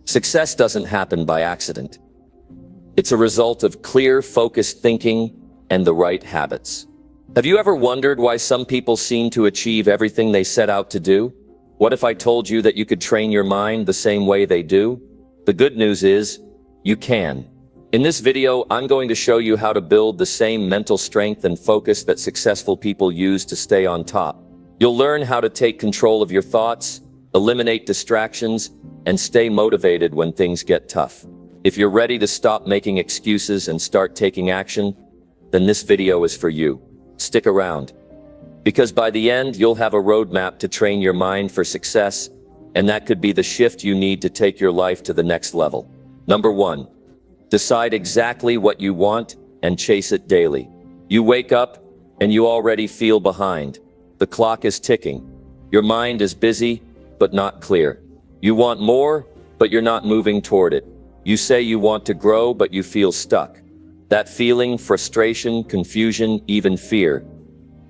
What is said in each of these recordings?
Success doesn't happen by accident. It's a result of clear, focused thinking and the right habits. Have you ever wondered why some people seem to achieve everything they set out to do? What if I told you that you could train your mind the same way they do? The good news is, you can. In this video, I'm going to show you how to build the same mental strength and focus that successful people use to stay on top. You'll learn how to take control of your thoughts, eliminate distractions, and stay motivated when things get tough. If you're ready to stop making excuses and start taking action, then this video is for you. Stick around. Because by the end, you'll have a roadmap to train your mind for success, and that could be the shift you need to take your life to the next level. Number 1. Decide exactly what you want and chase it daily. You wake up and you already feel behind. The clock is ticking. Your mind is busy, but not clear. You want more, but you're not moving toward it. You say you want to grow, but you feel stuck. That feeling, frustration, confusion, even fear.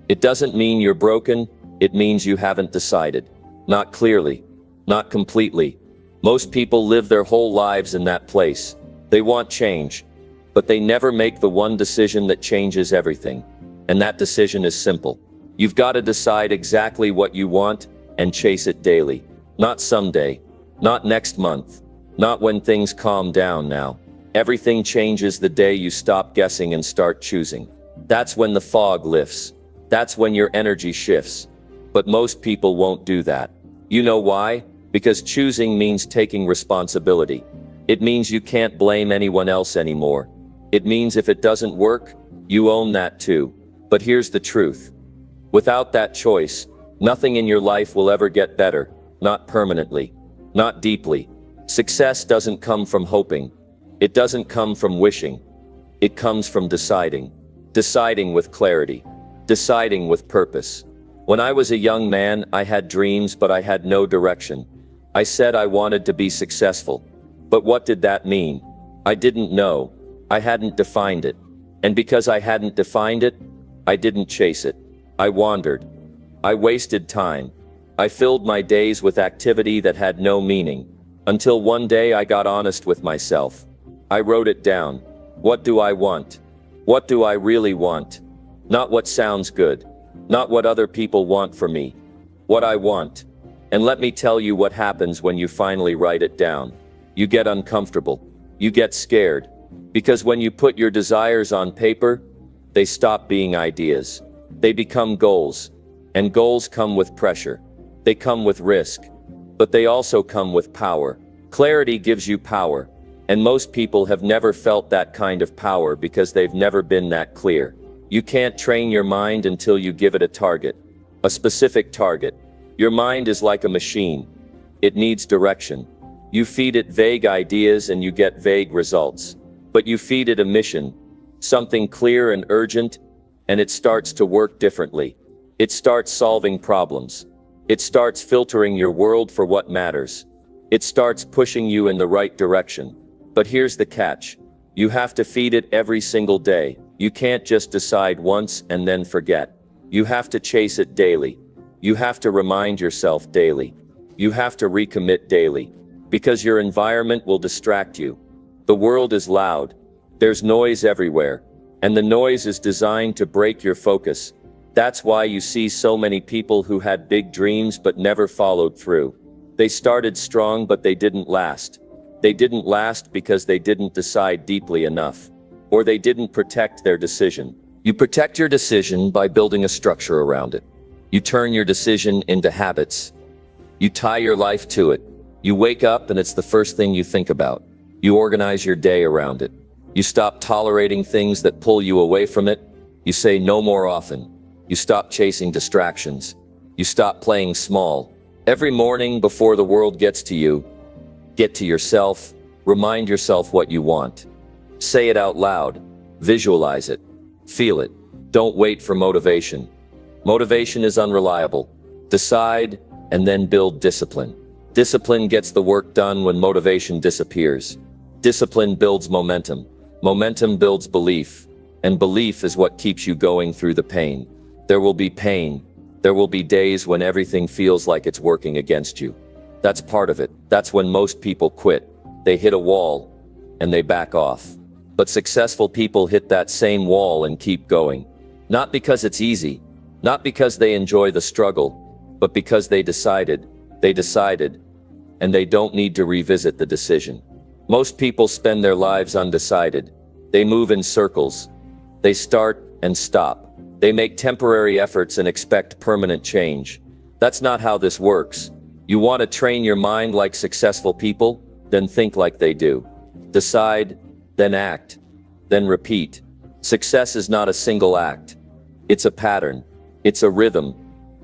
It doesn't mean you're broken, it means you haven't decided. Not clearly, not completely. Most people live their whole lives in that place. They want change, but they never make the one decision that changes everything. And that decision is simple. You've got to decide exactly what you want and chase it daily. Not someday, not next month, not when things calm down now. Everything changes the day you stop guessing and start choosing. That's when the fog lifts. That's when your energy shifts. But most people won't do that. You know why? Because choosing means taking responsibility. It means you can't blame anyone else anymore. It means if it doesn't work, you own that too. But here's the truth. Without that choice, nothing in your life will ever get better. Not permanently. Not deeply. Success doesn't come from hoping. It doesn't come from wishing. It comes from deciding. Deciding with clarity. Deciding with purpose. When I was a young man, I had dreams, but I had no direction. I said I wanted to be successful. But what did that mean? I didn't know. I hadn't defined it. And because I hadn't defined it, I didn't chase it. I wandered. I wasted time. I filled my days with activity that had no meaning. Until one day I got honest with myself. I wrote it down. What do I want? What do I really want? Not what sounds good. Not what other people want for me. What I want. And let me tell you what happens when you finally write it down. You get uncomfortable. You get scared. Because when you put your desires on paper, they stop being ideas. They become goals. And goals come with pressure. They come with risk. But they also come with power. Clarity gives you power. And most people have never felt that kind of power because they've never been that clear. You can't train your mind until you give it a target. A specific target. Your mind is like a machine. It needs direction. You feed it vague ideas and you get vague results. But you feed it a mission, something clear and urgent, and it starts to work differently. It starts solving problems. It starts filtering your world for what matters. It starts pushing you in the right direction. But here's the catch. You have to feed it every single day. You can't just decide once and then forget. You have to chase it daily. You have to remind yourself daily. You have to recommit daily. Because your environment will distract you. The world is loud. There's noise everywhere. And the noise is designed to break your focus. That's why you see so many people who had big dreams but never followed through. They started strong but they didn't last. They didn't last because they didn't decide deeply enough. Or they didn't protect their decision. You protect your decision by building a structure around it. You turn your decision into habits. You tie your life to it. You wake up and it's the first thing you think about. You organize your day around it. You stop tolerating things that pull you away from it. You say no more often. You stop chasing distractions. You stop playing small. Every morning before the world gets to you, get to yourself, remind yourself what you want. Say it out loud. Visualize it. Feel it. Don't wait for motivation. Motivation is unreliable. Decide and then build discipline. Discipline gets the work done when motivation disappears. Discipline builds momentum. Momentum builds belief. And belief is what keeps you going through the pain. There will be pain. There will be days when everything feels like it's working against you. That's part of it. That's when most people quit. They hit a wall and they back off. But successful people hit that same wall and keep going. Not because it's easy, not because they enjoy the struggle, but because they decided, and they don't need to revisit the decision. Most people spend their lives undecided. They move in circles. They start and stop. They make temporary efforts and expect permanent change. That's not how this works. You want to train your mind like successful people? Then think like they do. Decide, then act, then repeat. Success is not a single act. It's a pattern. It's a rhythm.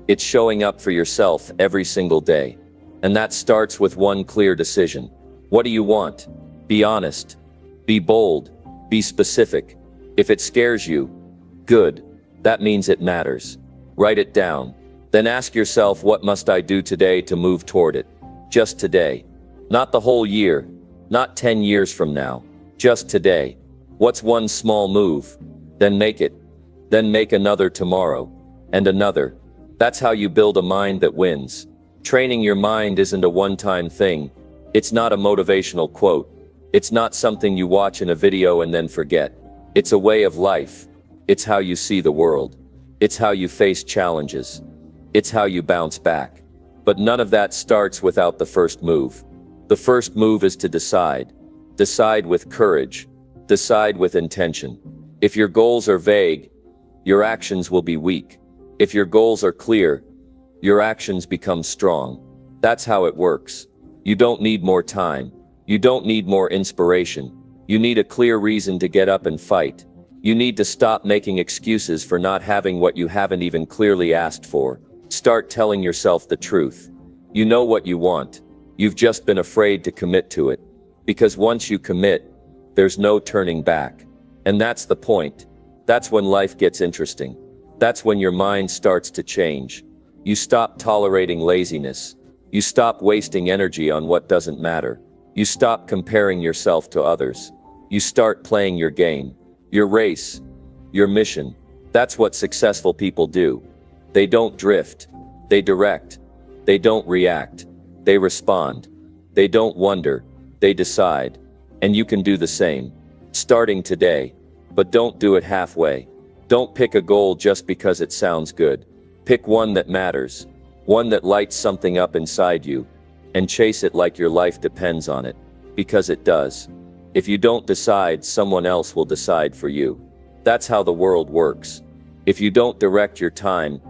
It's showing up for yourself every single day. And that starts with one clear decision. What do you want? Be honest. Be bold. Be specific. If it scares you, good. That means it matters. Write it down. Then ask yourself, what must I do today to move toward it? Just today. Not the whole year. Not 10 years from now. Just today. What's one small move? Then make it. Then make another tomorrow. And another. That's how you build a mind that wins. Training your mind isn't a one-time thing. It's not a motivational quote. It's not something you watch in a video and then forget. It's a way of life. It's how you see the world. It's how you face challenges. It's how you bounce back. But none of that starts without the first move. The first move is to decide. Decide with courage. Decide with intention. If your goals are vague, your actions will be weak. If your goals are clear, your actions become strong. That's how it works. You don't need more time. You don't need more inspiration. You need a clear reason to get up and fight. You need to stop making excuses for not having what you haven't even clearly asked for. Start telling yourself the truth. You know what you want. You've just been afraid to commit to it. Because once you commit, there's no turning back. And that's the point. That's when life gets interesting. That's when your mind starts to change. You stop tolerating laziness. You stop wasting energy on what doesn't matter. You stop comparing yourself to others. You start playing your game, your race, your mission. That's what successful people do. They don't drift. They direct. They don't react. They respond. They don't wonder. They decide. And you can do the same. Starting today. But don't do it halfway. Don't pick a goal just because it sounds good. Pick one that matters. One that lights something up inside you. And chase it like your life depends on it. Because it does. If you don't decide, someone else will decide for you. That's how the world works. If you don't direct your time,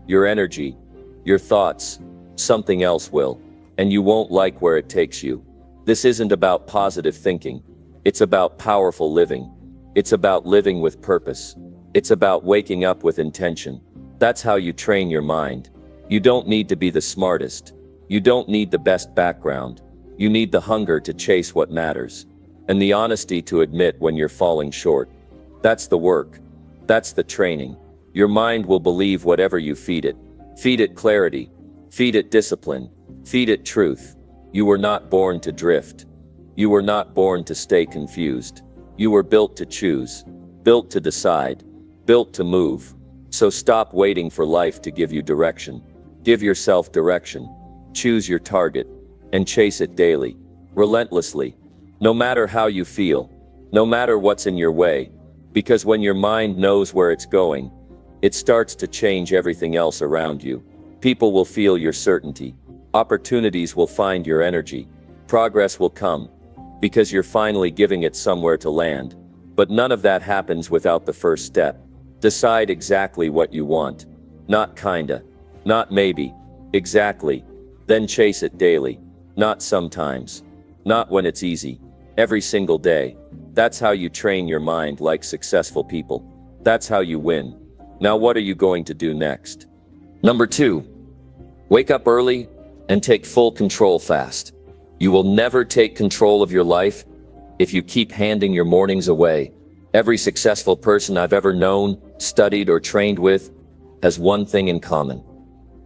your energy, your thoughts, something else will. And you won't like where it takes you. This isn't about positive thinking. It's about powerful living. It's about living with purpose. It's about waking up with intention. That's how you train your mind. You don't need to be the smartest. You don't need the best background. You need the hunger to chase what matters. And the honesty to admit when you're falling short. That's the work. That's the training. Your mind will believe whatever you feed it. Feed it clarity. Feed it discipline. Feed it truth. You were not born to drift. You were not born to stay confused. You were built to choose. Built to decide. Built to move. So stop waiting for life to give you direction. Give yourself direction. Choose your target. And chase it daily. Relentlessly. No matter how you feel. No matter what's in your way. Because when your mind knows where it's going, it starts to change everything else around you. People will feel your certainty. Opportunities will find your energy. Progress will come. Because you're finally giving it somewhere to land. But none of that happens without the first step. Decide exactly what you want. Not kinda. Not maybe. Exactly. Then chase it daily. Not sometimes. Not when it's easy. Every single day. That's how you train your mind like successful people. That's how you win. Now what are you going to do next? Number 2. Wake up early and take full control fast. You will never take control of your life if you keep handing your mornings away. Every successful person I've ever known, studied, or trained with has one thing in common.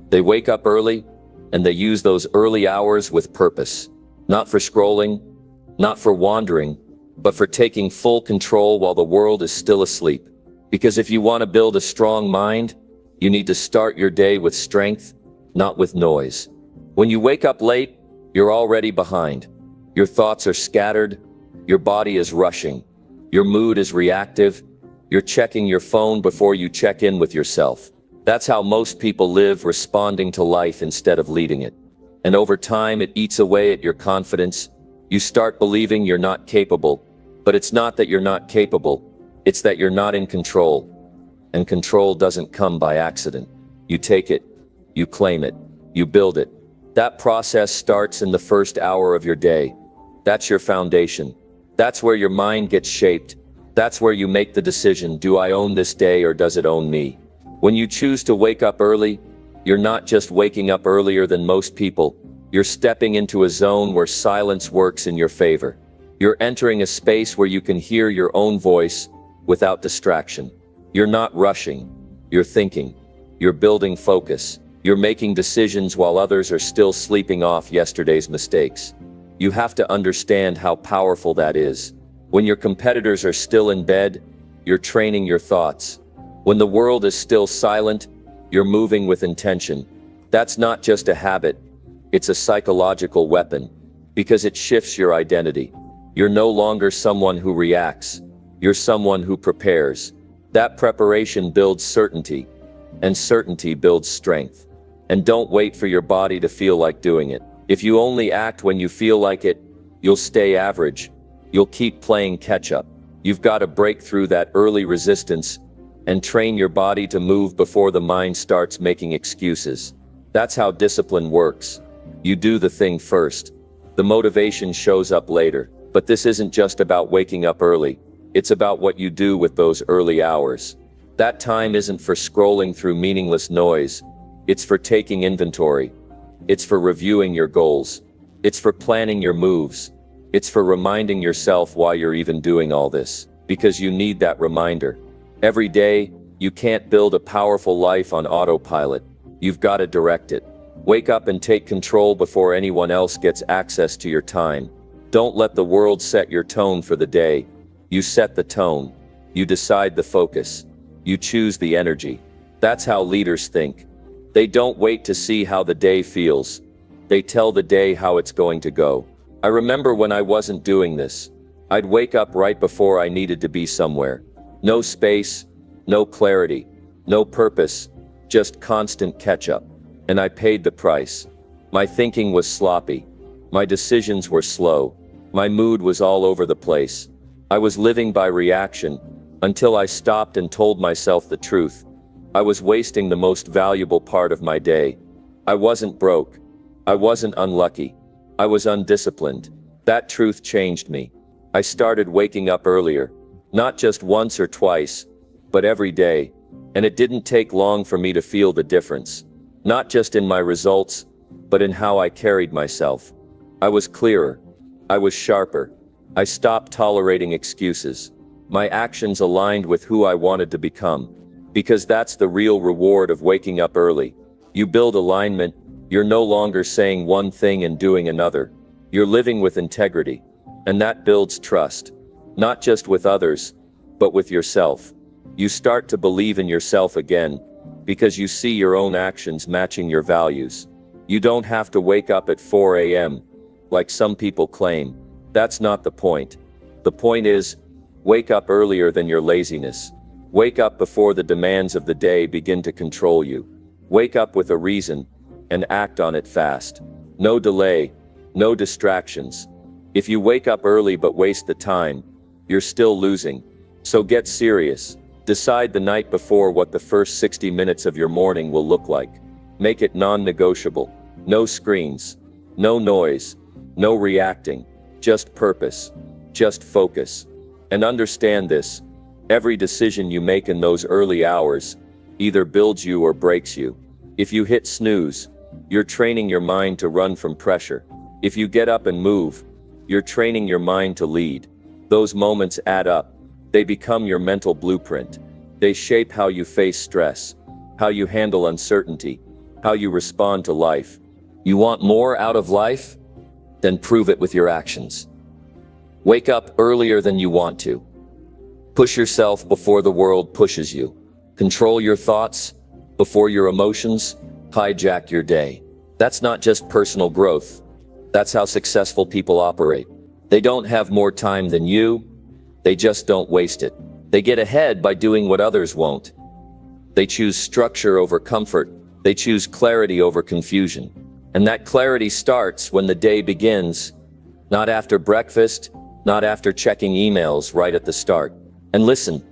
They wake up early and they use those early hours with purpose. Not for scrolling, not for wandering, but for taking full control while the world is still asleep. Because if you want to build a strong mind, you need to start your day with strength, not with noise. When you wake up late, you're already behind. Your thoughts are scattered, your body is rushing, your mood is reactive, you're checking your phone before you check in with yourself. That's how most people live, responding to life instead of leading it. And over time, it eats away at your confidence. You start believing you're not capable, but it's not that you're not capable, it's that you're not in control. And control doesn't come by accident. You take it, you claim it, you build it. That process starts in the first hour of your day. That's your foundation. That's where your mind gets shaped. That's where you make the decision, do I own this day or does it own me? When you choose to wake up early, you're not just waking up earlier than most people. You're stepping into a zone where silence works in your favor. You're entering a space where you can hear your own voice without distraction. You're not rushing. You're thinking. You're building focus. You're making decisions while others are still sleeping off yesterday's mistakes. You have to understand how powerful that is. When your competitors are still in bed, you're training your thoughts. When the world is still silent, you're moving with intention. That's not just a habit, it's a psychological weapon, because it shifts your identity. You're no longer someone who reacts, you're someone who prepares. That preparation builds certainty, and certainty builds strength. And don't wait for your body to feel like doing it. If you only act when you feel like it, you'll stay average. You'll keep playing catch up. You've got to break through that early resistance and train your body to move before the mind starts making excuses. That's how discipline works. You do the thing first. The motivation shows up later. But this isn't just about waking up early. It's about what you do with those early hours. That time isn't for scrolling through meaningless noise. It's for taking inventory. It's for reviewing your goals. It's for planning your moves. It's for reminding yourself why you're even doing all this. Because you need that reminder. Every day, you can't build a powerful life on autopilot. You've got to direct it. Wake up and take control before anyone else gets access to your time. Don't let the world set your tone for the day. You set the tone. You decide the focus. You choose the energy. That's how leaders think. They don't wait to see how the day feels. They tell the day how it's going to go. I remember when I wasn't doing this. I'd wake up right before I needed to be somewhere. No space, no clarity, no purpose, just constant catch-up. And I paid the price. My thinking was sloppy. My decisions were slow. My mood was all over the place. I was living by reaction, until I stopped and told myself the truth. I was wasting the most valuable part of my day. I wasn't broke. I wasn't unlucky. I was undisciplined. That truth changed me. I started waking up earlier. Not just once or twice, but every day. And it didn't take long for me to feel the difference. Not just in my results, but in how I carried myself. I was clearer. I was sharper. I stopped tolerating excuses. My actions aligned with who I wanted to become. Because that's the real reward of waking up early. You build alignment. You're no longer saying one thing and doing another. You're living with integrity. And that builds trust. Not just with others, but with yourself. You start to believe in yourself again, because you see your own actions matching your values. You don't have to wake up at 4 a.m., like some people claim. That's not the point. The point is, wake up earlier than your laziness. Wake up before the demands of the day begin to control you. Wake up with a reason, and act on it fast. No delay, no distractions. If you wake up early but waste the time, you're still losing. So get serious. Decide the night before what the first 60 minutes of your morning will look like. Make it non-negotiable. No screens. No noise. No reacting. Just purpose. Just focus. And understand this. Every decision you make in those early hours either builds you or breaks you. If you hit snooze, you're training your mind to run from pressure. If you get up and move, you're training your mind to lead. Those moments add up. They become your mental blueprint. They shape how you face stress, how you handle uncertainty, how you respond to life. You want more out of life? Then prove it with your actions. Wake up earlier than you want to. Push yourself before the world pushes you. Control your thoughts before your emotions hijack your day. That's not just personal growth. That's how successful people operate. They don't have more time than you, they just don't waste it. They get ahead by doing what others won't. They choose structure over comfort. They choose clarity over confusion. And that clarity starts when the day begins, not after breakfast, not after checking emails, right at the start. And listen,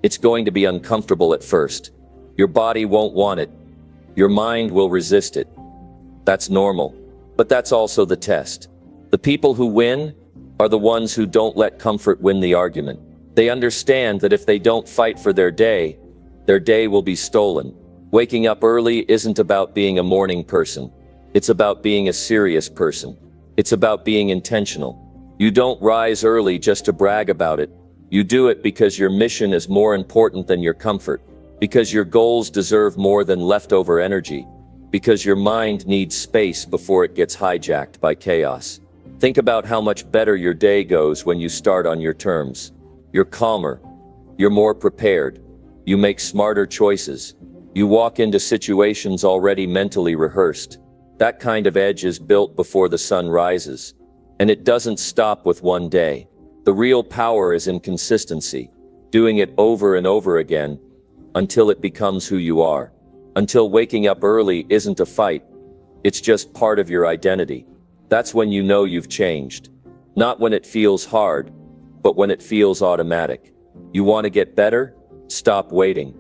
it's going to be uncomfortable at first. Your body won't want it. Your mind will resist it. That's normal. But that's also the test. The people who win are the ones who don't let comfort win the argument. They understand that if they don't fight for their day will be stolen. Waking up early isn't about being a morning person. It's about being a serious person. It's about being intentional. You don't rise early just to brag about it. You do it because your mission is more important than your comfort. Because your goals deserve more than leftover energy. Because your mind needs space before it gets hijacked by chaos. Think about how much better your day goes when you start on your terms. You're calmer. You're more prepared. You make smarter choices. You walk into situations already mentally rehearsed. That kind of edge is built before the sun rises. And it doesn't stop with one day. The real power is in consistency, doing it over and over again, until it becomes who you are. Until waking up early isn't a fight. It's just part of your identity. That's when you know you've changed. Not when it feels hard, but when it feels automatic. You want to get better? Stop waiting.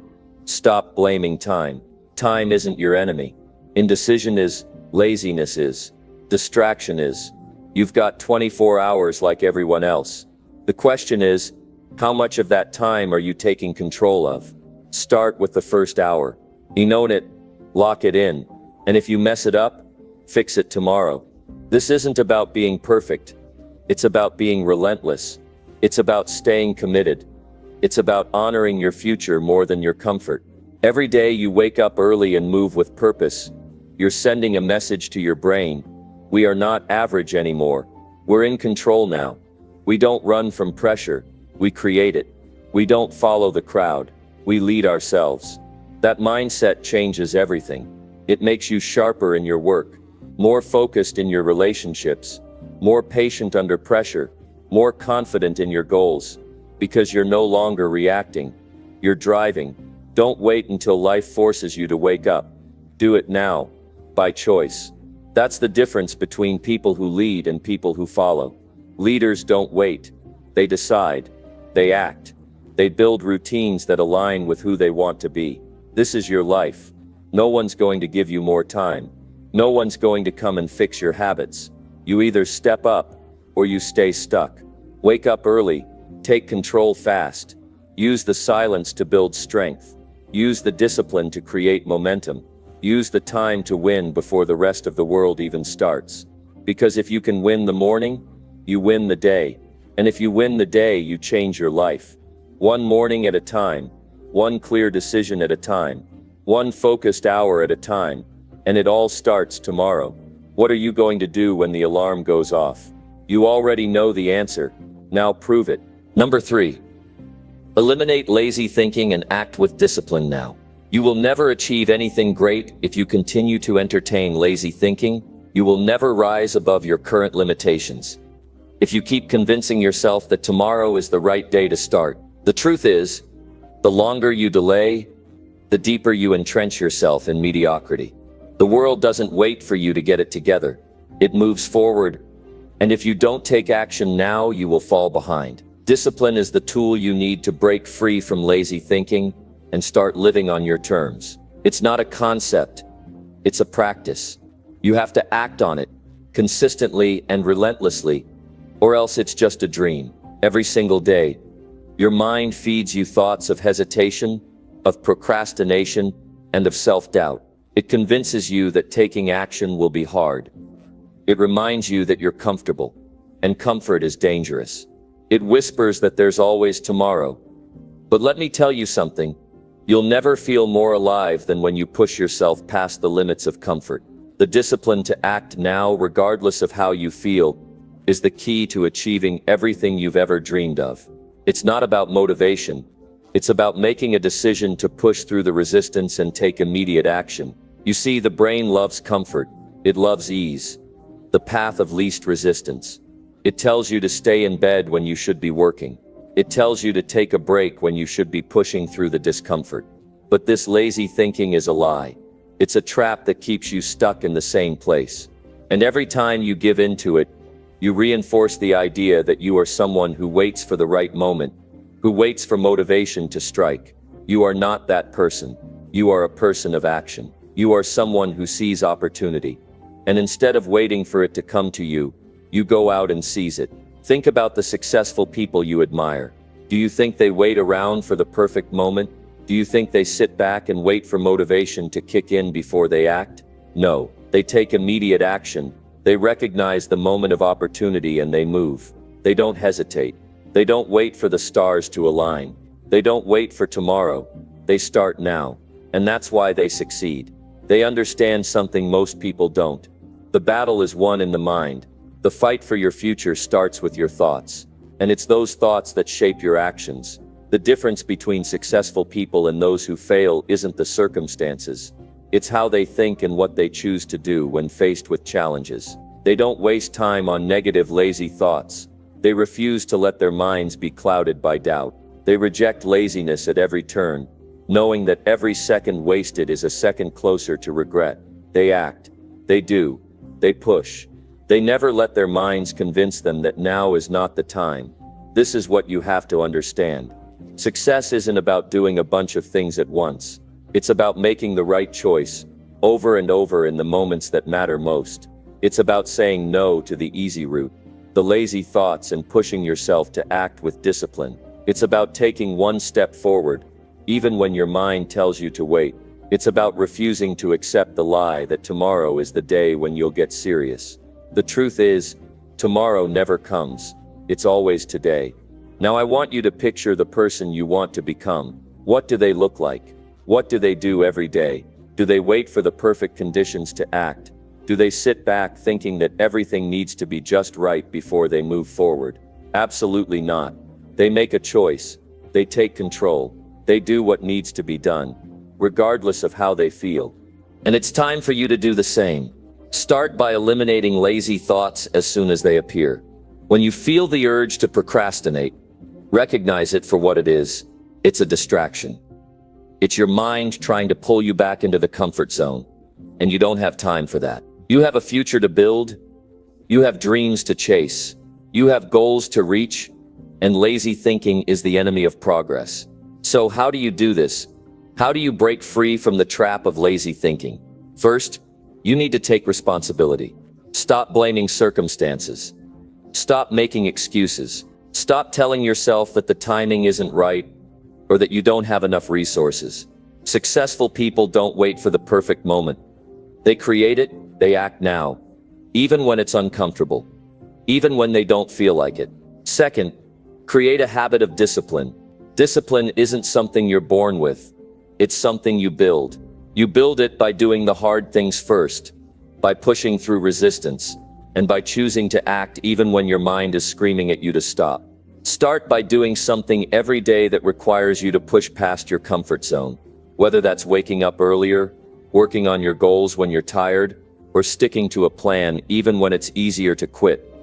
Stop blaming time. Time isn't your enemy. Indecision is, laziness is, distraction is. You've got 24 hours like everyone else. The question is, how much of that time are you taking control of? Start with the first hour. You own it, lock it in. And if you mess it up, fix it tomorrow. This isn't about being perfect. It's about being relentless. It's about staying committed. It's about honoring your future more than your comfort. Every day you wake up early and move with purpose, you're sending a message to your brain. We are not average anymore. We're in control now. We don't run from pressure. We create it. We don't follow the crowd. We lead ourselves. That mindset changes everything. It makes you sharper in your work, more focused in your relationships, more patient under pressure, more confident in your goals, because you're no longer reacting. You're driving. Don't wait until life forces you to wake up. Do it now, by choice. That's the difference between people who lead and people who follow. Leaders don't wait. They decide. They act. They build routines that align with who they want to be. This is your life. No one's going to give you more time. No one's going to come and fix your habits. You either step up, or you stay stuck. Wake up early. Take control fast. Use the silence to build strength. Use the discipline to create momentum. Use the time to win before the rest of the world even starts. Because if you can win the morning, you win the day. And if you win the day, you change your life. One morning at a time. One clear decision at a time. One focused hour at a time. And it all starts tomorrow. What are you going to do when the alarm goes off? You already know the answer. Now prove it. Number 3. Eliminate lazy thinking and act with discipline now. You will never achieve anything great if you continue to entertain lazy thinking. You will never rise above your current limitations. If you keep convincing yourself that tomorrow is the right day to start. The truth is, the longer you delay, the deeper you entrench yourself in mediocrity. The world doesn't wait for you to get it together. It moves forward. And if you don't take action now, you will fall behind. Discipline is the tool you need to break free from lazy thinking and start living on your terms. It's not a concept. It's a practice. You have to act on it consistently and relentlessly, or else it's just a dream. Every single day, your mind feeds you thoughts of hesitation, of procrastination, and of self-doubt. It convinces you that taking action will be hard. It reminds you that you're comfortable, and comfort is dangerous. It whispers that there's always tomorrow. But let me tell you something. You'll never feel more alive than when you push yourself past the limits of comfort. The discipline to act now, regardless of how you feel, is the key to achieving everything you've ever dreamed of. It's not about motivation. It's about making a decision to push through the resistance and take immediate action. You see, the brain loves comfort. It loves ease. the path of least resistance. It tells you to stay in bed when you should be working. It tells you to take a break when you should be pushing through the discomfort. But this lazy thinking is a lie. It's a trap that keeps you stuck in the same place. And every time you give in to it, you reinforce the idea that you are someone who waits for the right moment, who waits for motivation to strike. You are not that person. You are a person of action. You are someone who sees opportunity. And instead of waiting for it to come to you, you go out and seize it. Think about the successful people you admire. Do you think they wait around for the perfect moment? Do you think they sit back and wait for motivation to kick in before they act? No, they take immediate action. They recognize the moment of opportunity and they move. They don't hesitate. They don't wait for the stars to align. They don't wait for tomorrow. They start now. And that's why they succeed. They understand something most people don't. The battle is won in the mind. The fight for your future starts with your thoughts. And it's those thoughts that shape your actions. The difference between successful people and those who fail isn't the circumstances. It's how they think and what they choose to do when faced with challenges. They don't waste time on negative, lazy thoughts. They refuse to let their minds be clouded by doubt. They reject laziness at every turn, knowing that every second wasted is a second closer to regret. They act. They do. They push. They never let their minds convince them that now is not the time. This is what you have to understand. Success isn't about doing a bunch of things at once. It's about making the right choice, over and over in the moments that matter most. It's about saying no to the easy route, the lazy thoughts, and pushing yourself to act with discipline. It's about taking one step forward, even when your mind tells you to wait. It's about refusing to accept the lie that tomorrow is the day when you'll get serious. The truth is, tomorrow never comes. It's always today. Now I want you to picture the person you want to become. What do they look like? What do they do every day? Do they wait for the perfect conditions to act? Do they sit back thinking that everything needs to be just right before they move forward? Absolutely not. They make a choice. They take control. They do what needs to be done, regardless of how they feel. And it's time for you to do the same. Start by eliminating lazy thoughts as soon as they appear. When you feel the urge to procrastinate, recognize it for what it is. It's a distraction. It's your mind trying to pull you back into the comfort zone, and you don't have time for that. You have a future to build. You have dreams to chase. You have goals to reach, and lazy thinking is the enemy of progress. So how do you do this? How do you break free from the trap of lazy thinking? First, you need to take responsibility. Stop blaming circumstances. Stop making excuses. Stop telling yourself that the timing isn't right or that you don't have enough resources. Successful people don't wait for the perfect moment. They create it, they act now, even when it's uncomfortable, even when they don't feel like it. Second, create a habit of discipline. Discipline isn't something you're born with. It's something you build. You build it by doing the hard things first, by pushing through resistance, and by choosing to act even when your mind is screaming at you to stop. Start by doing something every day that requires you to push past your comfort zone, whether that's waking up earlier, working on your goals when you're tired, or sticking to a plan even when it's easier to quit.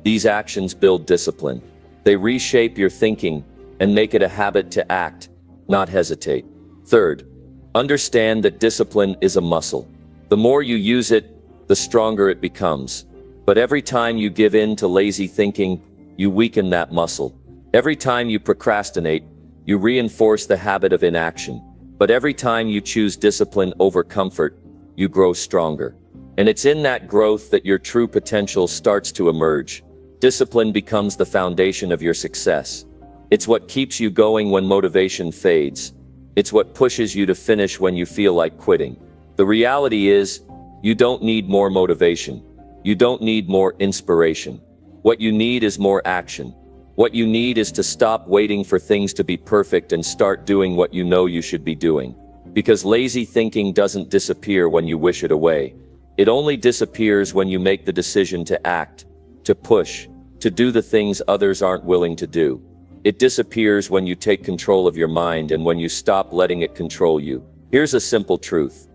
These actions build discipline. They reshape your thinking and make it a habit to act, not hesitate. Third, understand that discipline is a muscle. The more you use it, the stronger it becomes. But every time you give in to lazy thinking, you weaken that muscle. Every time you procrastinate, you reinforce the habit of inaction. But every time you choose discipline over comfort, you grow stronger. And it's in that growth that your true potential starts to emerge. Discipline becomes the foundation of your success. It's what keeps you going when motivation fades. It's what pushes you to finish when you feel like quitting. The reality is, you don't need more motivation. You don't need more inspiration. What you need is more action. What you need is to stop waiting for things to be perfect and start doing what you know you should be doing. Because lazy thinking doesn't disappear when you wish it away. It only disappears when you make the decision to act, to push, to do the things others aren't willing to do. It disappears when you take control of your mind and when you stop letting it control you. Here's a simple truth.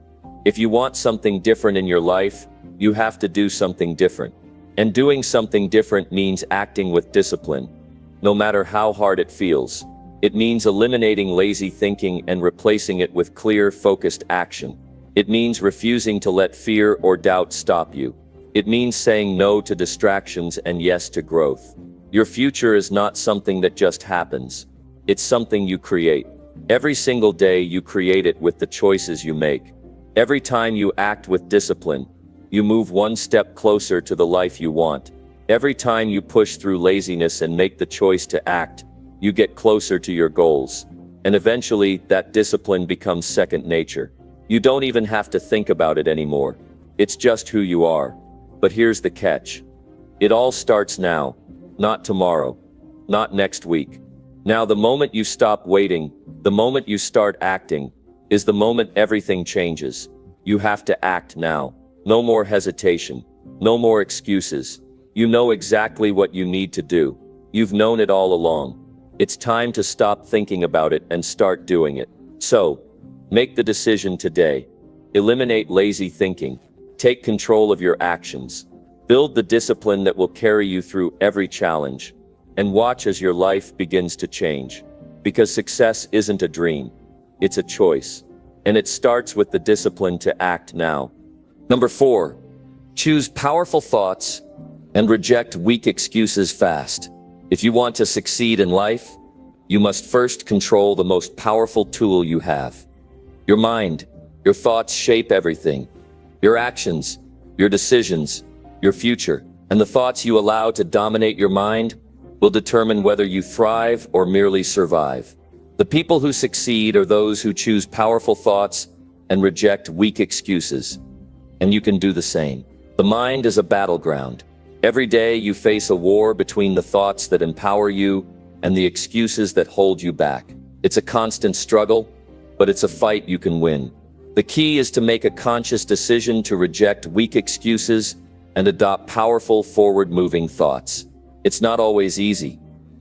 If you want something different in your life, you have to do something different. And doing something different means acting with discipline, no matter how hard it feels. It means eliminating lazy thinking and replacing it with clear, focused action. It means refusing to let fear or doubt stop you. It means saying no to distractions and yes to growth. Your future is not something that just happens. It's something you create. Every single day you create it with the choices you make. Every time you act with discipline, you move one step closer to the life you want. Every time you push through laziness and make the choice to act, you get closer to your goals. And eventually, that discipline becomes second nature. You don't even have to think about it anymore. It's just who you are. But here's the catch. It all starts now, not tomorrow, not next week. Now, the moment you stop waiting, the moment you start acting, is the moment everything changes. You have to act now. No more hesitation. No more excuses. You know exactly what you need to do. You've known it all along. It's time to stop thinking about it and start doing it. So, make the decision today. Eliminate lazy thinking. Take control of your actions. Build the discipline that will carry you through every challenge. And watch as your life begins to change. Because success isn't a dream. It's a choice. And it starts with the discipline to act now. Number 4. Choose powerful thoughts and reject weak excuses fast. If you want to succeed in life, you must first control the most powerful tool you have. Your mind. Your thoughts shape everything. Your actions, your decisions, your future, and the thoughts you allow to dominate your mind will determine whether you thrive or merely survive. The people who succeed are those who choose powerful thoughts and reject weak excuses. And you can do the same. The mind is a battleground. Every day you face a war between the thoughts that empower you and the excuses that hold you back. It's a constant struggle, but it's a fight you can win. The key is to make a conscious decision to reject weak excuses and adopt powerful, forward-moving thoughts. It's not always easy,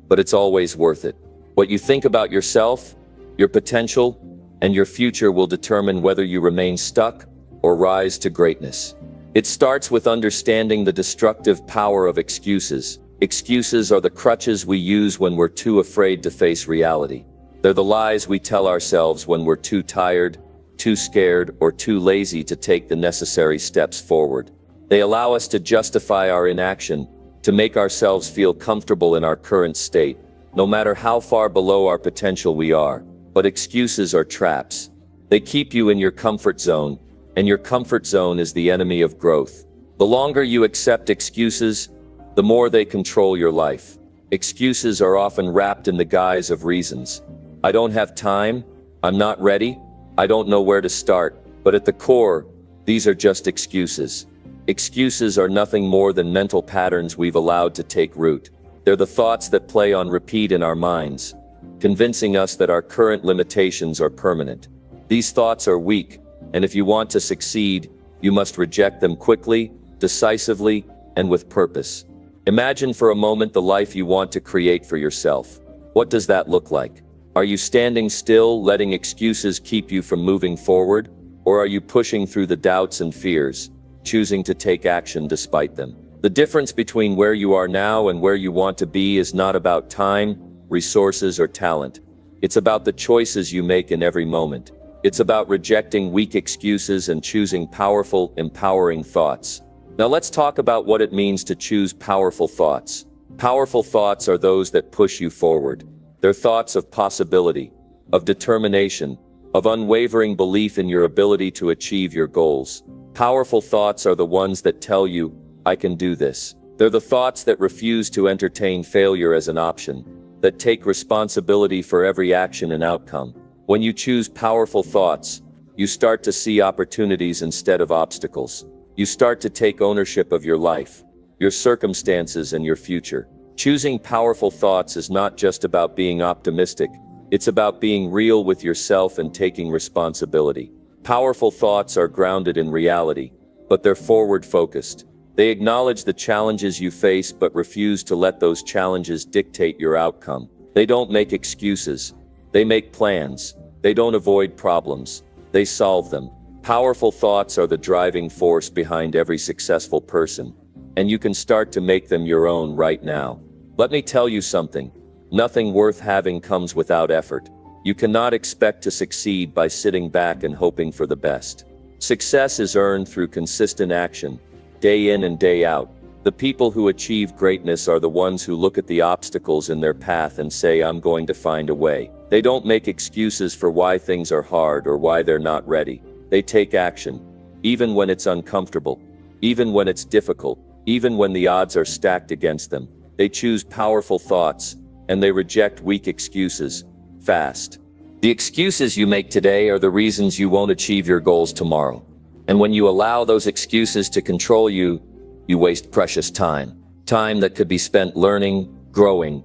but it's always worth it. What you think about yourself, your potential, and your future will determine whether you remain stuck or rise to greatness. It starts with understanding the destructive power of excuses. Excuses are the crutches we use when we're too afraid to face reality. They're the lies we tell ourselves when we're too tired, too scared, or too lazy to take the necessary steps forward. They allow us to justify our inaction, to make ourselves feel comfortable in our current state, no matter how far below our potential we are. But excuses are traps. They keep you in your comfort zone, and your comfort zone is the enemy of growth. The longer you accept excuses, the more they control your life. Excuses are often wrapped in the guise of reasons. I don't have time, I'm not ready, I don't know where to start. But at the core, these are just excuses. Excuses are nothing more than mental patterns we've allowed to take root. They're the thoughts that play on repeat in our minds, convincing us that our current limitations are permanent. These thoughts are weak, and if you want to succeed, you must reject them quickly, decisively, and with purpose. Imagine for a moment the life you want to create for yourself. What does that look like? Are you standing still, letting excuses keep you from moving forward? Or are you pushing through the doubts and fears, choosing to take action despite them? The difference between where you are now and where you want to be is not about time, resources, or talent. It's about the choices you make in every moment. It's about rejecting weak excuses and choosing powerful, empowering thoughts. Now let's talk about what it means to choose powerful thoughts. Powerful thoughts are those that push you forward. They're thoughts of possibility, of determination, of unwavering belief in your ability to achieve your goals. Powerful thoughts are the ones that tell you, I can do this. They're the thoughts that refuse to entertain failure as an option, that take responsibility for every action and outcome. When you choose powerful thoughts, you start to see opportunities instead of obstacles. You start to take ownership of your life, your circumstances, and your future. Choosing powerful thoughts is not just about being optimistic, it's about being real with yourself and taking responsibility. Powerful thoughts are grounded in reality, but they're forward-focused. They acknowledge the challenges you face but refuse to let those challenges dictate your outcome. They don't make excuses. They make plans. They don't avoid problems. They solve them. Powerful thoughts are the driving force behind every successful person. and you can start to make them your own right now. Let me tell you something. Nothing worth having comes without effort. You cannot expect to succeed by sitting back and hoping for the best. Success is earned through consistent action, day in and day out. The people who achieve greatness are the ones who look at the obstacles in their path and say, I'm going to find a way. They don't make excuses for why things are hard or why they're not ready. They take action, even when it's uncomfortable, even when it's difficult, even when the odds are stacked against them. They choose powerful thoughts, and they reject weak excuses, fast. The excuses you make today are the reasons you won't achieve your goals tomorrow. And when you allow those excuses to control you, you waste precious time. Time that could be spent learning, growing,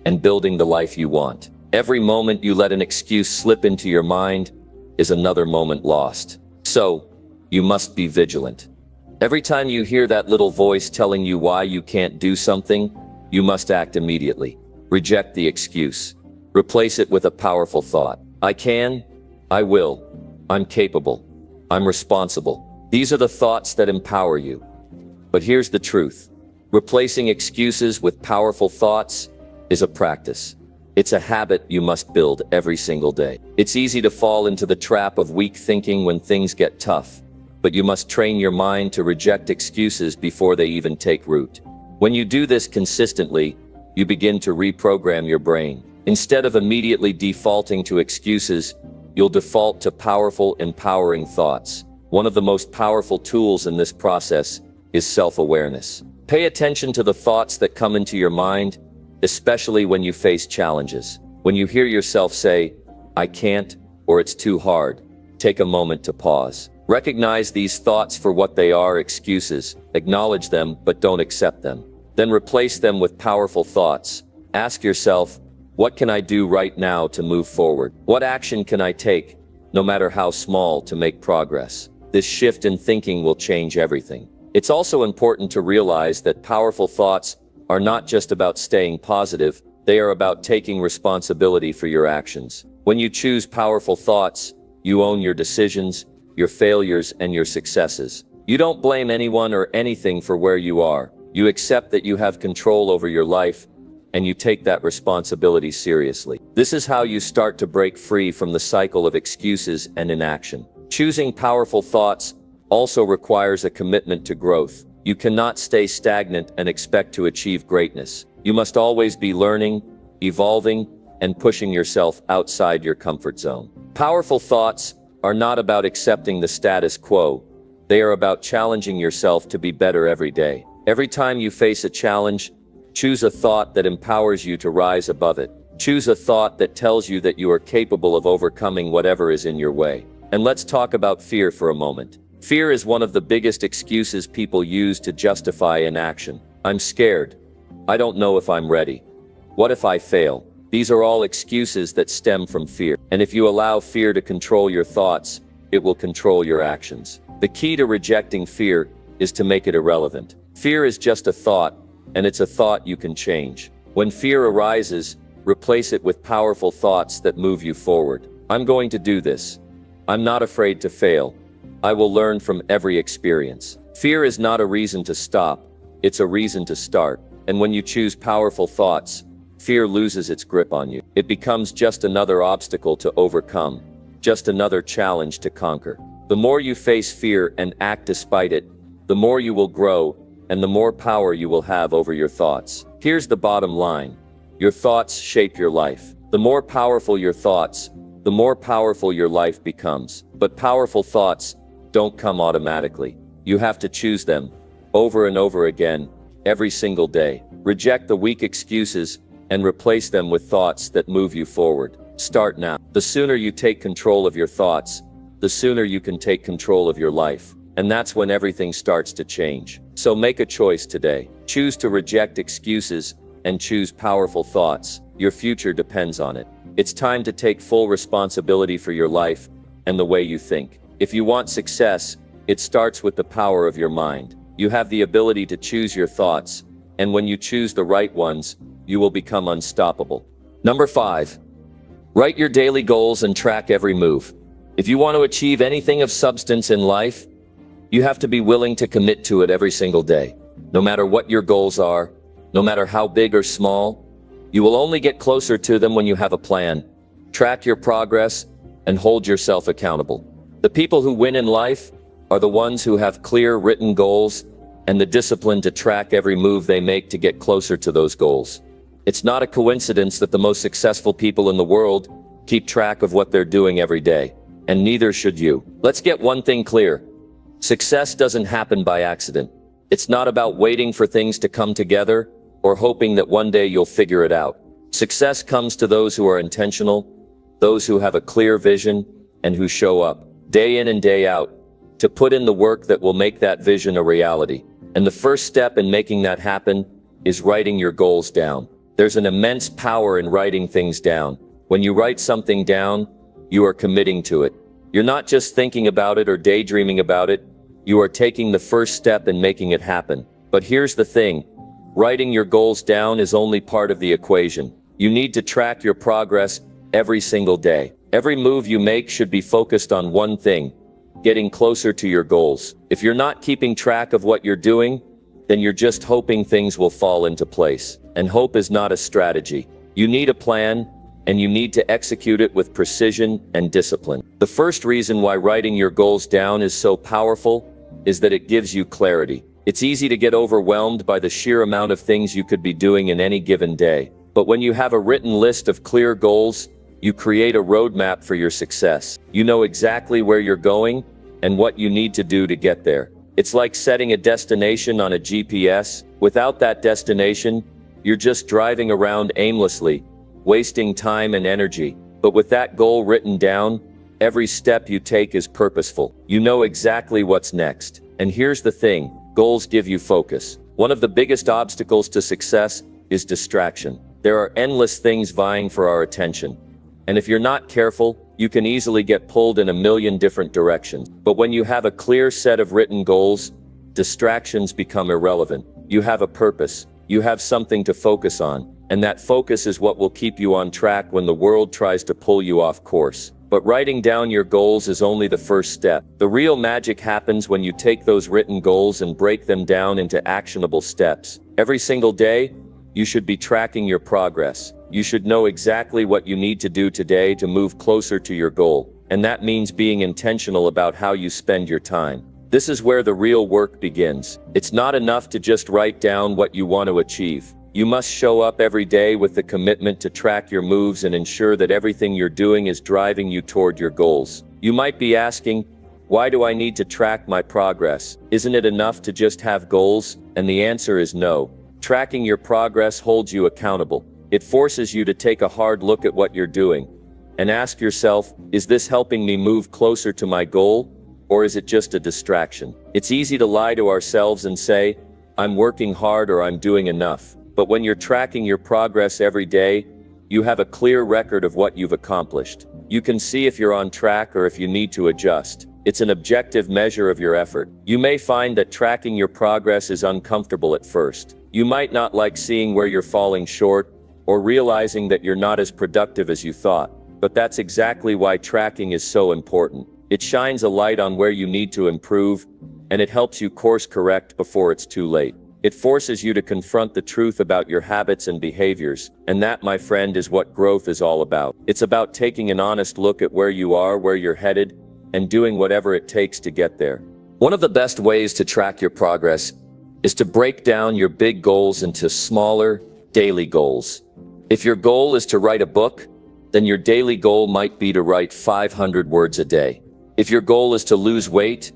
and building the life you want. Every moment you let an excuse slip into your mind is another moment lost. So, you must be vigilant. Every time you hear that little voice telling you why you can't do something, you must act immediately. Reject the excuse. Replace it with a powerful thought. I can, I will, I'm capable, I'm responsible. These are the thoughts that empower you. But here's the truth. Replacing excuses with powerful thoughts is a practice. It's a habit you must build every single day. It's easy to fall into the trap of weak thinking when things get tough, but you must train your mind to reject excuses before they even take root. When you do this consistently, you begin to reprogram your brain. Instead of immediately defaulting to excuses, you'll default to powerful, empowering thoughts. One of the most powerful tools in this process is self-awareness. Pay attention to the thoughts that come into your mind, especially when you face challenges. When you hear yourself say, I can't, or it's too hard, take a moment to pause. Recognize these thoughts for what they are, excuses. Acknowledge them, but don't accept them. Then replace them with powerful thoughts. Ask yourself, what can I do right now to move forward? What action can I take, no matter how small, to make progress? This shift in thinking will change everything. It's also important to realize that powerful thoughts are not just about staying positive, they are about taking responsibility for your actions. When you choose powerful thoughts, you own your decisions, your failures, and your successes. You don't blame anyone or anything for where you are. You accept that you have control over your life, and you take that responsibility seriously. This is how you start to break free from the cycle of excuses and inaction. Choosing powerful thoughts also requires a commitment to growth. You cannot stay stagnant and expect to achieve greatness. You must always be learning, evolving, and pushing yourself outside your comfort zone. Powerful thoughts are not about accepting the status quo. They are about challenging yourself to be better every day. Every time you face a challenge, choose a thought that empowers you to rise above it. Choose a thought that tells you that you are capable of overcoming whatever is in your way. And let's talk about fear for a moment. Fear is one of the biggest excuses people use to justify inaction. I'm scared. I don't know if I'm ready. What if I fail? These are all excuses that stem from fear. And if you allow fear to control your thoughts, it will control your actions. The key to rejecting fear is to make it irrelevant. Fear is just a thought, and it's a thought you can change. When fear arises, replace it with powerful thoughts that move you forward. I'm going to do this. I'm not afraid to fail. I will learn from every experience. Fear is not a reason to stop, it's a reason to start. And when you choose powerful thoughts, fear loses its grip on you. It becomes just another obstacle to overcome, just another challenge to conquer. The more you face fear and act despite it, the more you will grow, and the more power you will have over your thoughts. Here's the bottom line. Your thoughts shape your life. The more powerful your thoughts, the more powerful your life becomes. But powerful thoughts don't come automatically. You have to choose them, over and over again, every single day. Reject the weak excuses and replace them with thoughts that move you forward. Start now. The sooner you take control of your thoughts, the sooner you can take control of your life. And that's when everything starts to change. So make a choice today. Choose to reject excuses and choose powerful thoughts. Your future depends on it. It's time to take full responsibility for your life and the way you think. If you want success, it starts with the power of your mind. You have the ability to choose your thoughts, and when you choose the right ones, you will become unstoppable. Number 5. Write your daily goals and track every move. If you want to achieve anything of substance in life, you have to be willing to commit to it every single day. No matter what your goals are, no matter how big or small, you will only get closer to them when you have a plan. Track your progress and hold yourself accountable. The people who win in life are the ones who have clear written goals and the discipline to track every move they make to get closer to those goals. It's not a coincidence that the most successful people in the world keep track of what they're doing every day, and neither should you. Let's get one thing clear. Success doesn't happen by accident. It's not about waiting for things to come together or hoping that one day you'll figure it out. Success comes to those who are intentional, those who have a clear vision, and who show up, day in and day out, to put in the work that will make that vision a reality. And the first step in making that happen is writing your goals down. There's an immense power in writing things down. When you write something down, you are committing to it. You're not just thinking about it or daydreaming about it, you are taking the first step in making it happen. But here's the thing, writing your goals down is only part of the equation. You need to track your progress every single day. Every move you make should be focused on one thing, getting closer to your goals. If you're not keeping track of what you're doing, then you're just hoping things will fall into place. And hope is not a strategy. You need a plan, and you need to execute it with precision and discipline. The first reason why writing your goals down is so powerful is that it gives you clarity. It's easy to get overwhelmed by the sheer amount of things you could be doing in any given day. But when you have a written list of clear goals, you create a roadmap for your success. You know exactly where you're going and what you need to do to get there. It's like setting a destination on a GPS. Without that destination, you're just driving around aimlessly, wasting time and energy. But with that goal written down, every step you take is purposeful. You know exactly what's next. And here's the thing, goals give you focus. One of the biggest obstacles to success is distraction. There are endless things vying for our attention. And if you're not careful, you can easily get pulled in a million different directions. But when you have a clear set of written goals, distractions become irrelevant. You have a purpose. You have something to focus on. And that focus is what will keep you on track when the world tries to pull you off course. But writing down your goals is only the first step. The real magic happens when you take those written goals and break them down into actionable steps. Every single day, you should be tracking your progress. You should know exactly what you need to do today to move closer to your goal. And that means being intentional about how you spend your time. This is where the real work begins. It's not enough to just write down what you want to achieve. You must show up every day with the commitment to track your moves and ensure that everything you're doing is driving you toward your goals. You might be asking, why do I need to track my progress? Isn't it enough to just have goals? And the answer is no. Tracking your progress holds you accountable. It forces you to take a hard look at what you're doing and ask yourself, is this helping me move closer to my goal, or is it just a distraction? It's easy to lie to ourselves and say, I'm working hard or I'm doing enough. But when you're tracking your progress every day, you have a clear record of what you've accomplished. You can see if you're on track or if you need to adjust. It's an objective measure of your effort. You may find that tracking your progress is uncomfortable at first. You might not like seeing where you're falling short or realizing that you're not as productive as you thought. But that's exactly why tracking is so important. It shines a light on where you need to improve, and it helps you course correct before it's too late. It forces you to confront the truth about your habits and behaviors, and that, my friend, is what growth is all about. It's about taking an honest look at where you are, where you're headed, and doing whatever it takes to get there. One of the best ways to track your progress is to break down your big goals into smaller, daily goals. If your goal is to write a book, then your daily goal might be to write 500 words a day. If your goal is to lose weight,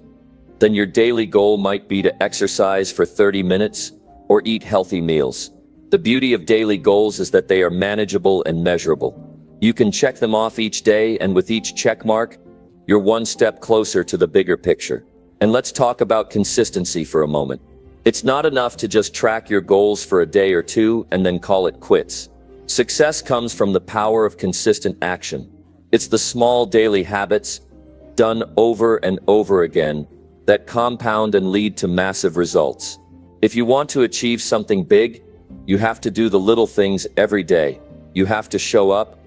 then your daily goal might be to exercise for 30 minutes or eat healthy meals. The beauty of daily goals is that they are manageable and measurable. You can check them off each day, and with each check mark, you're one step closer to the bigger picture. And let's talk about consistency for a moment. It's not enough to just track your goals for a day or two and then call it quits. Success comes from the power of consistent action. It's the small daily habits, done over and over again, that compound and lead to massive results. If you want to achieve something big, you have to do the little things every day. You have to show up,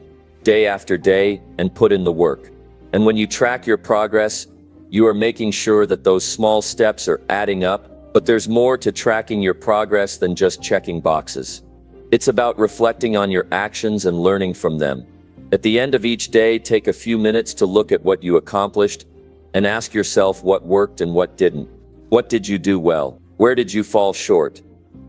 day after day, and put in the work. And when you track your progress, you are making sure that those small steps are adding up But there's more to tracking your progress than just checking boxes. It's about reflecting on your actions and learning from them. At the end of each day, take a few minutes to look at what you accomplished and ask yourself what worked and what didn't. What did you do well? Where did you fall short?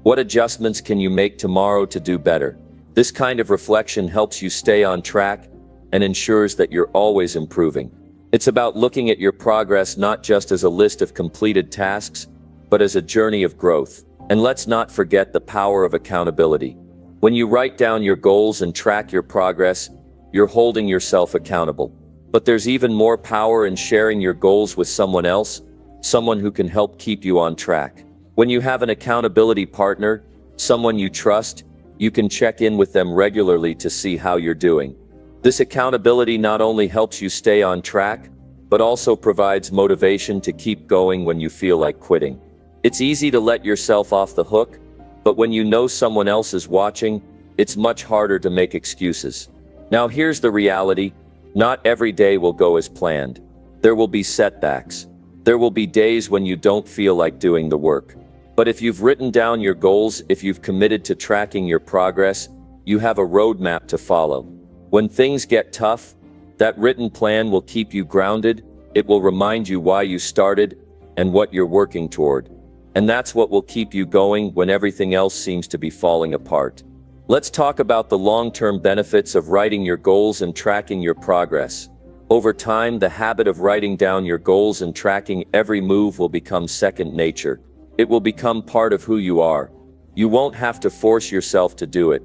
What adjustments can you make tomorrow to do better? This kind of reflection helps you stay on track and ensures that you're always improving. It's about looking at your progress not just as a list of completed tasks, but as a journey of growth. And let's not forget the power of accountability. When you write down your goals and track your progress, you're holding yourself accountable. But there's even more power in sharing your goals with someone else, someone who can help keep you on track. When you have an accountability partner, someone you trust, you can check in with them regularly to see how you're doing. This accountability not only helps you stay on track, but also provides motivation to keep going when you feel like quitting. It's easy to let yourself off the hook, but when you know someone else is watching, it's much harder to make excuses. Now here's the reality. Not every day will go as planned. There will be setbacks. There will be days when you don't feel like doing the work. But if you've written down your goals, if you've committed to tracking your progress, you have a roadmap to follow. When things get tough, that written plan will keep you grounded. It will remind you why you started and what you're working toward. And that's what will keep you going when everything else seems to be falling apart. Let's talk about the long-term benefits of writing your goals and tracking your progress. Over time, the habit of writing down your goals and tracking every move will become second nature. It will become part of who you are. You won't have to force yourself to do it.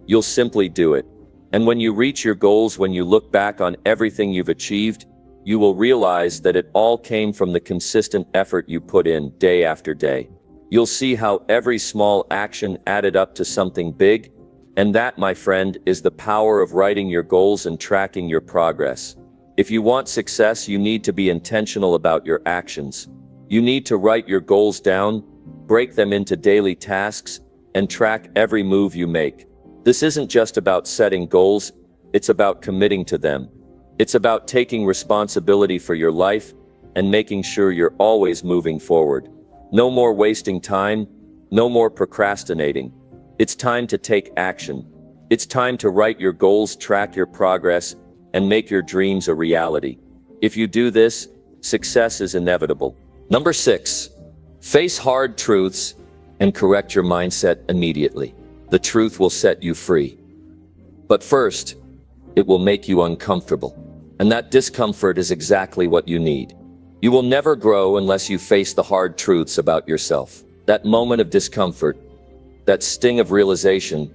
You'll simply do it. And when you reach your goals, when you look back on everything you've achieved, you will realize that it all came from the consistent effort you put in day after day. You'll see how every small action added up to something big. And that, my friend, is the power of writing your goals and tracking your progress. If you want success, you need to be intentional about your actions. You need to write your goals down, break them into daily tasks, and track every move you make. This isn't just about setting goals, it's about committing to them. It's about taking responsibility for your life and making sure you're always moving forward. No more wasting time, no more procrastinating. It's time to take action. It's time to write your goals, track your progress, and make your dreams a reality. If you do this, success is inevitable. Number 6, face hard truths and correct your mindset immediately. The truth will set you free. But first, it will make you uncomfortable. And that discomfort is exactly what you need. You will never grow unless you face the hard truths about yourself. That moment of discomfort, that sting of realization,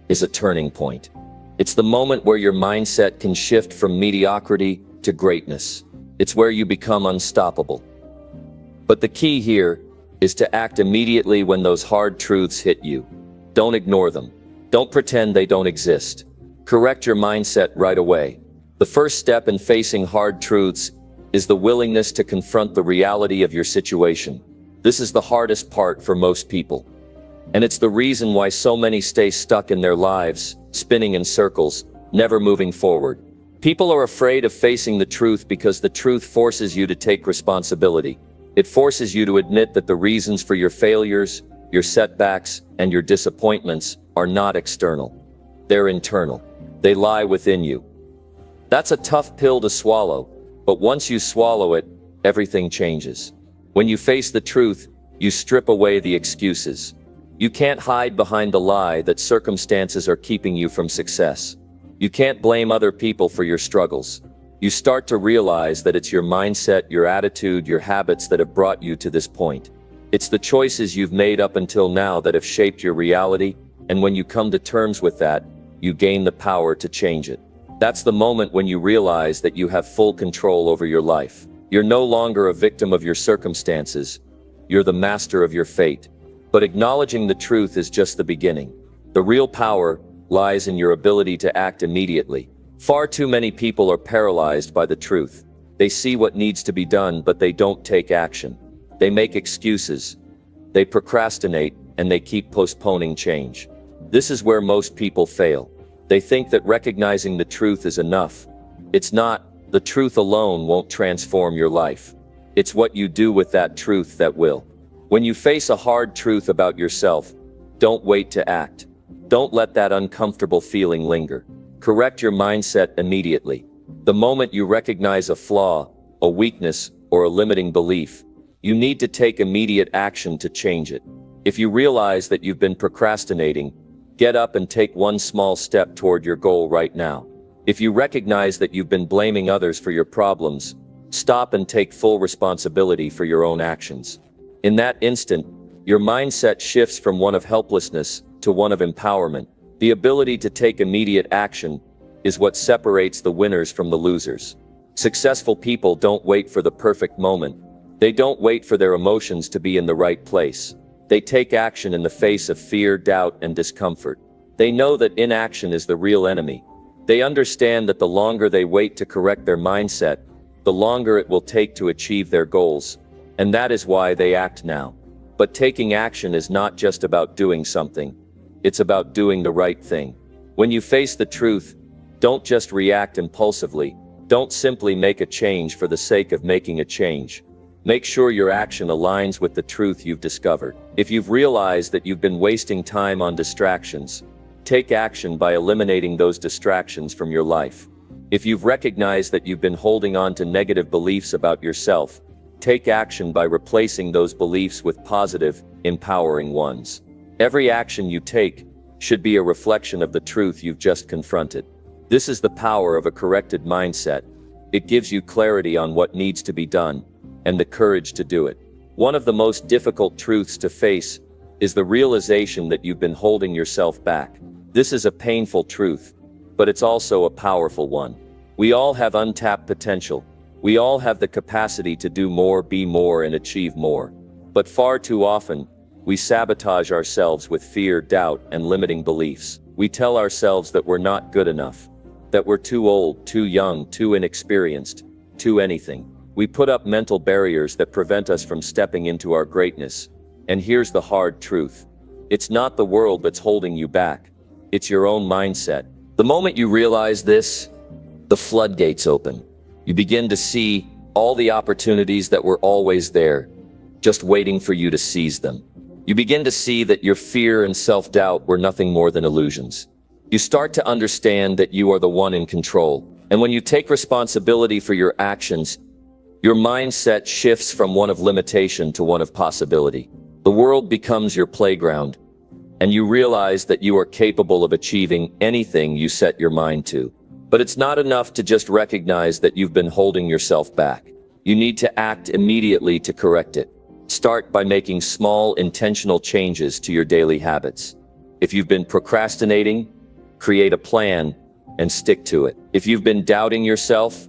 is a turning point. It's the moment where your mindset can shift from mediocrity to greatness. It's where you become unstoppable. But the key here is to act immediately when those hard truths hit you. Don't ignore them. Don't pretend they don't exist. Correct your mindset right away. The first step in facing hard truths is the willingness to confront the reality of your situation. This is the hardest part for most people. And it's the reason why so many stay stuck in their lives, spinning in circles, never moving forward. People are afraid of facing the truth because the truth forces you to take responsibility. It forces you to admit that the reasons for your failures, your setbacks, and your disappointments are not external. They're internal. They lie within you. That's a tough pill to swallow, but once you swallow it, everything changes. When you face the truth, you strip away the excuses. You can't hide behind the lie that circumstances are keeping you from success. You can't blame other people for your struggles. You start to realize that it's your mindset, your attitude, your habits that have brought you to this point. It's the choices you've made up until now that have shaped your reality, and when you come to terms with that, you gain the power to change it. That's the moment when you realize that you have full control over your life. You're no longer a victim of your circumstances. You're the master of your fate. But acknowledging the truth is just the beginning. The real power lies in your ability to act immediately. Far too many people are paralyzed by the truth. They see what needs to be done, but they don't take action. They make excuses. They procrastinate, and they keep postponing change. This is where most people fail. They think that recognizing the truth is enough. It's not. The truth alone won't transform your life. It's what you do with that truth that will. When you face a hard truth about yourself, don't wait to act. Don't let that uncomfortable feeling linger. Correct your mindset immediately. The moment you recognize a flaw, a weakness, or a limiting belief, you need to take immediate action to change it. If you realize that you've been procrastinating, get up and take one small step toward your goal right now. If you recognize that you've been blaming others for your problems, stop and take full responsibility for your own actions. In that instant, your mindset shifts from one of helplessness to one of empowerment. The ability to take immediate action is what separates the winners from the losers. Successful people don't wait for the perfect moment. They don't wait for their emotions to be in the right place. They take action in the face of fear, doubt, and discomfort. They know that inaction is the real enemy. They understand that the longer they wait to correct their mindset, the longer it will take to achieve their goals. And that is why they act now. But taking action is not just about doing something. It's about doing the right thing. When you face the truth, don't just react impulsively. Don't simply make a change for the sake of making a change. Make sure your action aligns with the truth you've discovered. If you've realized that you've been wasting time on distractions, take action by eliminating those distractions from your life. If you've recognized that you've been holding on to negative beliefs about yourself, take action by replacing those beliefs with positive, empowering ones. Every action you take should be a reflection of the truth you've just confronted. This is the power of a corrected mindset. It gives you clarity on what needs to be done and the courage to do it. One of the most difficult truths to face is the realization that you've been holding yourself back. This is a painful truth, but it's also a powerful one. We all have untapped potential. We all have the capacity to do more, be more, and achieve more. But far too often, we sabotage ourselves with fear, doubt, and limiting beliefs. We tell ourselves that we're not good enough, that we're too old, too young, too inexperienced, too anything. We put up mental barriers that prevent us from stepping into our greatness. And here's the hard truth. It's not the world that's holding you back. It's your own mindset. The moment you realize this, the floodgates open. You begin to see all the opportunities that were always there, just waiting for you to seize them. You begin to see that your fear and self-doubt were nothing more than illusions. You start to understand that you are the one in control. And when you take responsibility for your actions, your mindset shifts from one of limitation to one of possibility. The world becomes your playground, and you realize that you are capable of achieving anything you set your mind to. But it's not enough to just recognize that you've been holding yourself back. You need to act immediately to correct it. Start by making small, intentional changes to your daily habits. If you've been procrastinating, create a plan and stick to it. If you've been doubting yourself,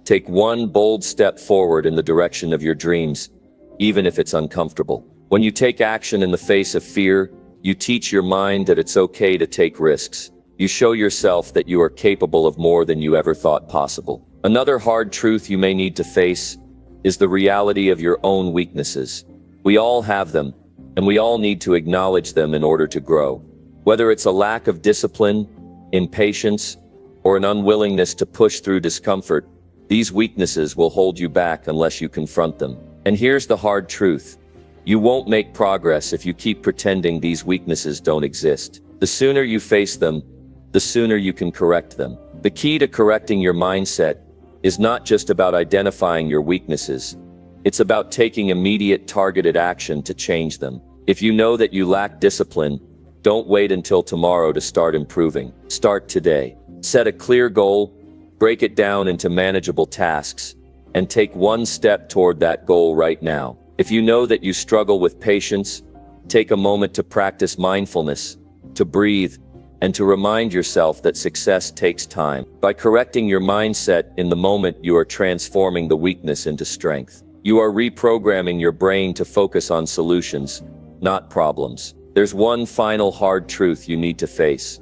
take one bold step forward in the direction of your dreams, even if it's uncomfortable. When you take action in the face of fear, you teach your mind that it's okay to take risks. You show yourself that you are capable of more than you ever thought possible. Another hard truth you may need to face is the reality of your own weaknesses. We all have them, and we all need to acknowledge them in order to grow. Whether it's a lack of discipline, impatience, or an unwillingness to push through discomfort, these weaknesses will hold you back unless you confront them. And here's the hard truth. You won't make progress if you keep pretending these weaknesses don't exist. The sooner you face them, the sooner you can correct them. The key to correcting your mindset is not just about identifying your weaknesses. It's about taking immediate targeted action to change them. If you know that you lack discipline, don't wait until tomorrow to start improving. Start today. Set a clear goal, break it down into manageable tasks, and take one step toward that goal right now. If you know that you struggle with patience, take a moment to practice mindfulness, to breathe, and to remind yourself that success takes time. By correcting your mindset in the moment, you are transforming the weakness into strength. You are reprogramming your brain to focus on solutions, not problems. There's one final hard truth you need to face.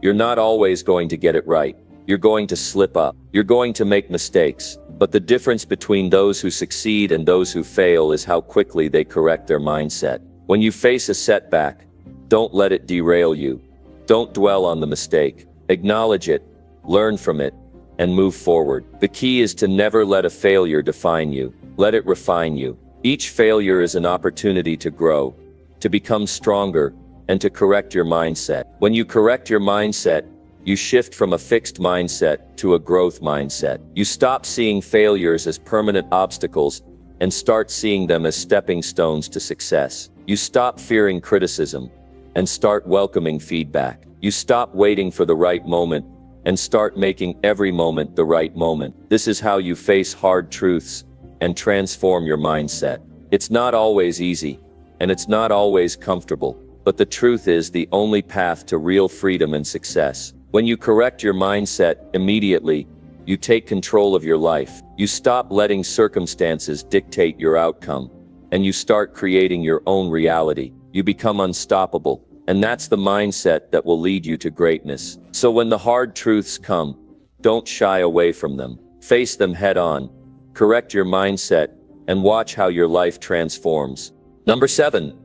You're not always going to get it right. You're going to slip up. You're going to make mistakes. But the difference between those who succeed and those who fail is how quickly they correct their mindset. When you face a setback, don't let it derail you. Don't dwell on the mistake. Acknowledge it, learn from it, and move forward. The key is to never let a failure define you. Let it refine you. Each failure is an opportunity to grow, to become stronger, and to correct your mindset. When you correct your mindset, you shift from a fixed mindset to a growth mindset. You stop seeing failures as permanent obstacles and start seeing them as stepping stones to success. You stop fearing criticism and start welcoming feedback. You stop waiting for the right moment and start making every moment the right moment. This is how you face hard truths and transform your mindset. It's not always easy, and it's not always comfortable, but the truth is the only path to real freedom and success. When you correct your mindset immediately, you take control of your life. You stop letting circumstances dictate your outcome, and you start creating your own reality. You become unstoppable, and that's the mindset that will lead you to greatness. So when the hard truths come, don't shy away from them. Face them head on, correct your mindset, and watch how your life transforms. Number 7,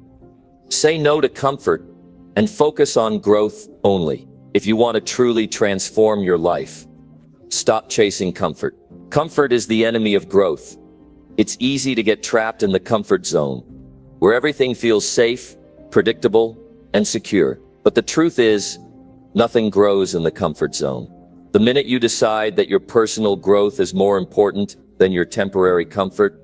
say no to comfort and focus on growth only. If you want to truly transform your life, stop chasing comfort. Comfort is the enemy of growth. It's easy to get trapped in the comfort zone, where everything feels safe, predictable, and secure. But the truth is, nothing grows in the comfort zone. The minute you decide that your personal growth is more important than your temporary comfort,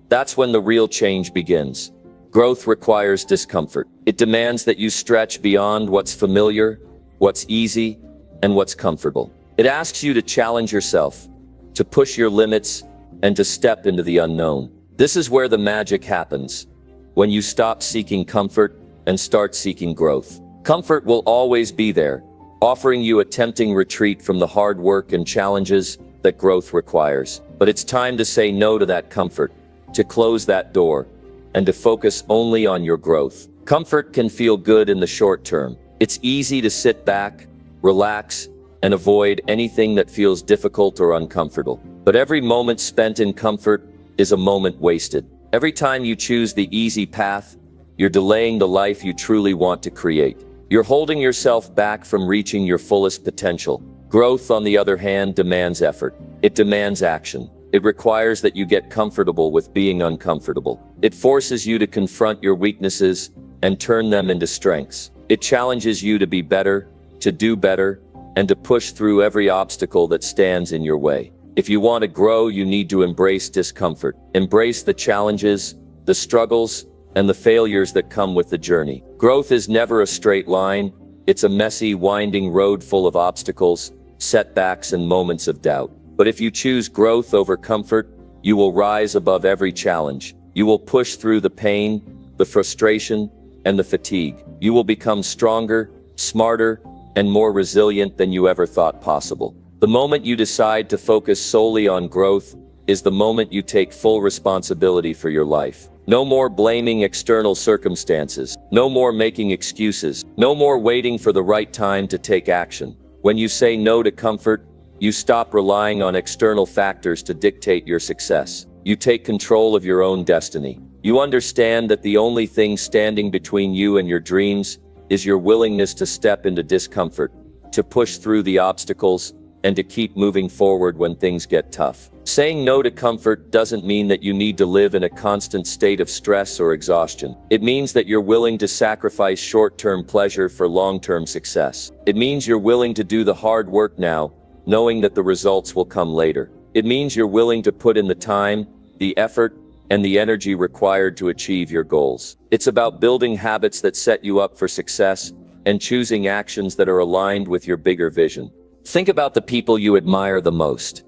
that's when the real change begins. Growth requires discomfort. It demands that you stretch beyond what's familiar, what's easy, and what's comfortable. It asks you to challenge yourself, to push your limits, and to step into the unknown. This is where the magic happens, when you stop seeking comfort and start seeking growth. Comfort will always be there, offering you a tempting retreat from the hard work and challenges that growth requires. But it's time to say no to that comfort, to close that door, and to focus only on your growth. Comfort can feel good in the short term. It's easy to sit back, relax, and avoid anything that feels difficult or uncomfortable. But every moment spent in comfort is a moment wasted. Every time you choose the easy path, you're delaying the life you truly want to create. You're holding yourself back from reaching your fullest potential. Growth, on the other hand, demands effort. It demands action. It requires that you get comfortable with being uncomfortable. It forces you to confront your weaknesses and turn them into strengths. It challenges you to be better, to do better, and to push through every obstacle that stands in your way. If you want to grow, you need to embrace discomfort. Embrace the challenges, the struggles, and the failures that come with the journey. Growth is never a straight line. It's a messy, winding road full of obstacles, setbacks, and moments of doubt. But if you choose growth over comfort, you will rise above every challenge. You will push through the pain, the frustration, and the fatigue. You will become stronger, smarter, and more resilient than you ever thought possible. The moment you decide to focus solely on growth is the moment you take full responsibility for your life. No more blaming external circumstances. No more making excuses. No more waiting for the right time to take action. When you say no to comfort, you stop relying on external factors to dictate your success. You take control of your own destiny. You understand that the only thing standing between you and your dreams is your willingness to step into discomfort, to push through the obstacles, and to keep moving forward when things get tough. Saying no to comfort doesn't mean that you need to live in a constant state of stress or exhaustion. It means that you're willing to sacrifice short-term pleasure for long-term success. It means you're willing to do the hard work now, knowing that the results will come later. It means you're willing to put in the time, the effort, and the energy required to achieve your goals. It's about building habits that set you up for success and choosing actions that are aligned with your bigger vision. Think about the people you admire the most.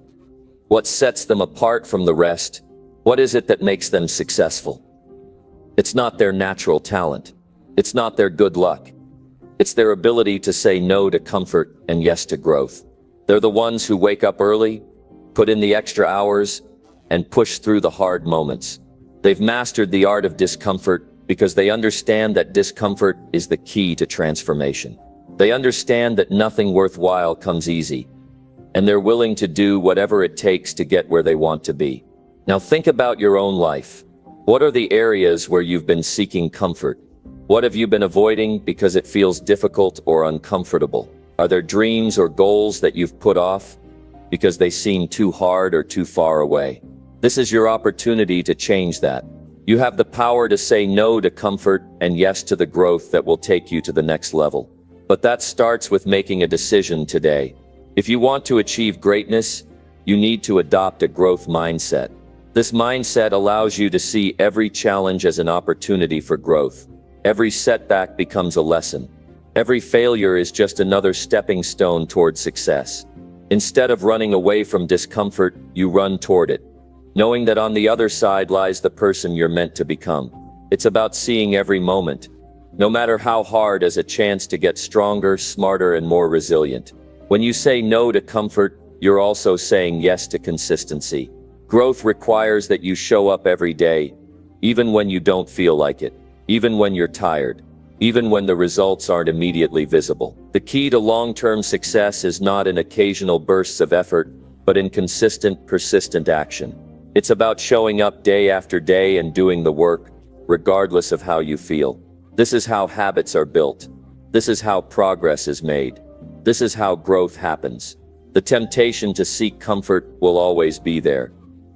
What sets them apart from the rest? What is it that makes them successful? It's not their natural talent. It's not their good luck. It's their ability to say no to comfort and yes to growth. They're the ones who wake up early, put in the extra hours, and push through the hard moments. They've mastered the art of discomfort because they understand that discomfort is the key to transformation. They understand that nothing worthwhile comes easy, and they're willing to do whatever it takes to get where they want to be. Now think about your own life. What are the areas where you've been seeking comfort? What have you been avoiding because it feels difficult or uncomfortable? Are there dreams or goals that you've put off because they seem too hard or too far away? This is your opportunity to change that. You have the power to say no to comfort and yes to the growth that will take you to the next level. But that starts with making a decision today. If you want to achieve greatness, you need to adopt a growth mindset. This mindset allows you to see every challenge as an opportunity for growth. Every setback becomes a lesson. Every failure is just another stepping stone toward success. Instead of running away from discomfort, you run toward it, knowing that on the other side lies the person you're meant to become. It's about seeing every moment, no matter how hard, as a chance to get stronger, smarter, and more resilient. When you say no to comfort, you're also saying yes to consistency. Growth requires that you show up every day, even when you don't feel like it, even when you're tired, even when the results aren't immediately visible. The key to long-term success is not in occasional bursts of effort, but in consistent, persistent action. It's about showing up day after day and doing the work, regardless of how you feel. This is how habits are built. This is how progress is made. This is how growth happens. The temptation to seek comfort will always be there,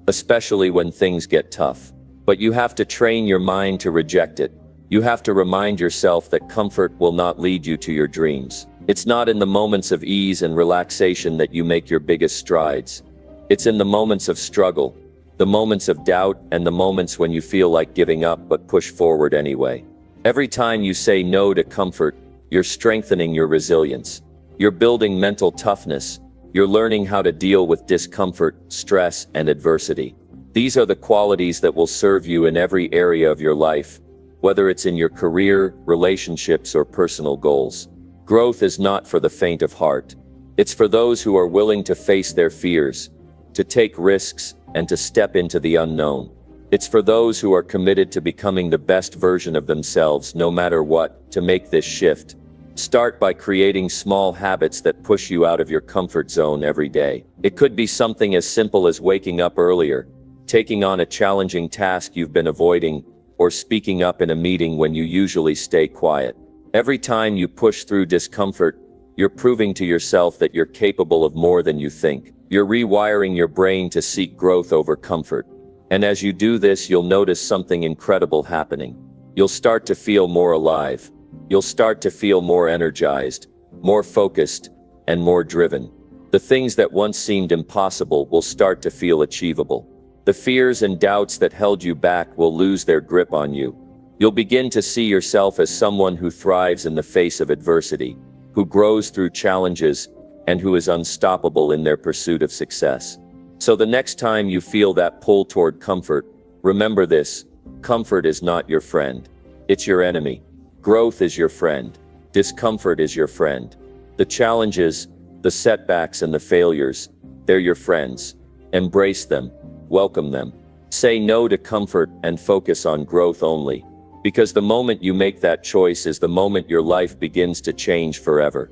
especially when things get tough. But you have to train your mind to reject it. You have to remind yourself that comfort will not lead you to your dreams. It's not in the moments of ease and relaxation that you make your biggest strides. It's in the moments of struggle, the moments of doubt, and the moments when you feel like giving up but push forward anyway. Every time you say no to comfort, you're strengthening your resilience. You're building mental toughness. You're learning how to deal with discomfort, stress, and adversity. These are the qualities that will serve you in every area of your life, whether it's in your career, relationships, or personal goals. Growth is not for the faint of heart. It's for those who are willing to face their fears, to take risks, and to step into the unknown. It's for those who are committed to becoming the best version of themselves no matter what. To make this shift, start by creating small habits that push you out of your comfort zone every day. It could be something as simple as waking up earlier, taking on a challenging task you've been avoiding, or speaking up in a meeting when you usually stay quiet. Every time you push through discomfort, you're proving to yourself that you're capable of more than you think. You're rewiring your brain to seek growth over comfort. And as you do this, you'll notice something incredible happening. You'll start to feel more alive. You'll start to feel more energized, more focused, and more driven. The things that once seemed impossible will start to feel achievable. The fears and doubts that held you back will lose their grip on you. You'll begin to see yourself as someone who thrives in the face of adversity, who grows through challenges, and who is unstoppable in their pursuit of success. So the next time you feel that pull toward comfort, remember this: comfort is not your friend. It's your enemy. Growth is your friend. Discomfort is your friend. The challenges, the setbacks, and the failures, they're your friends. Embrace them. Welcome them. Say no to comfort and focus on growth only. Because the moment you make that choice is the moment your life begins to change forever.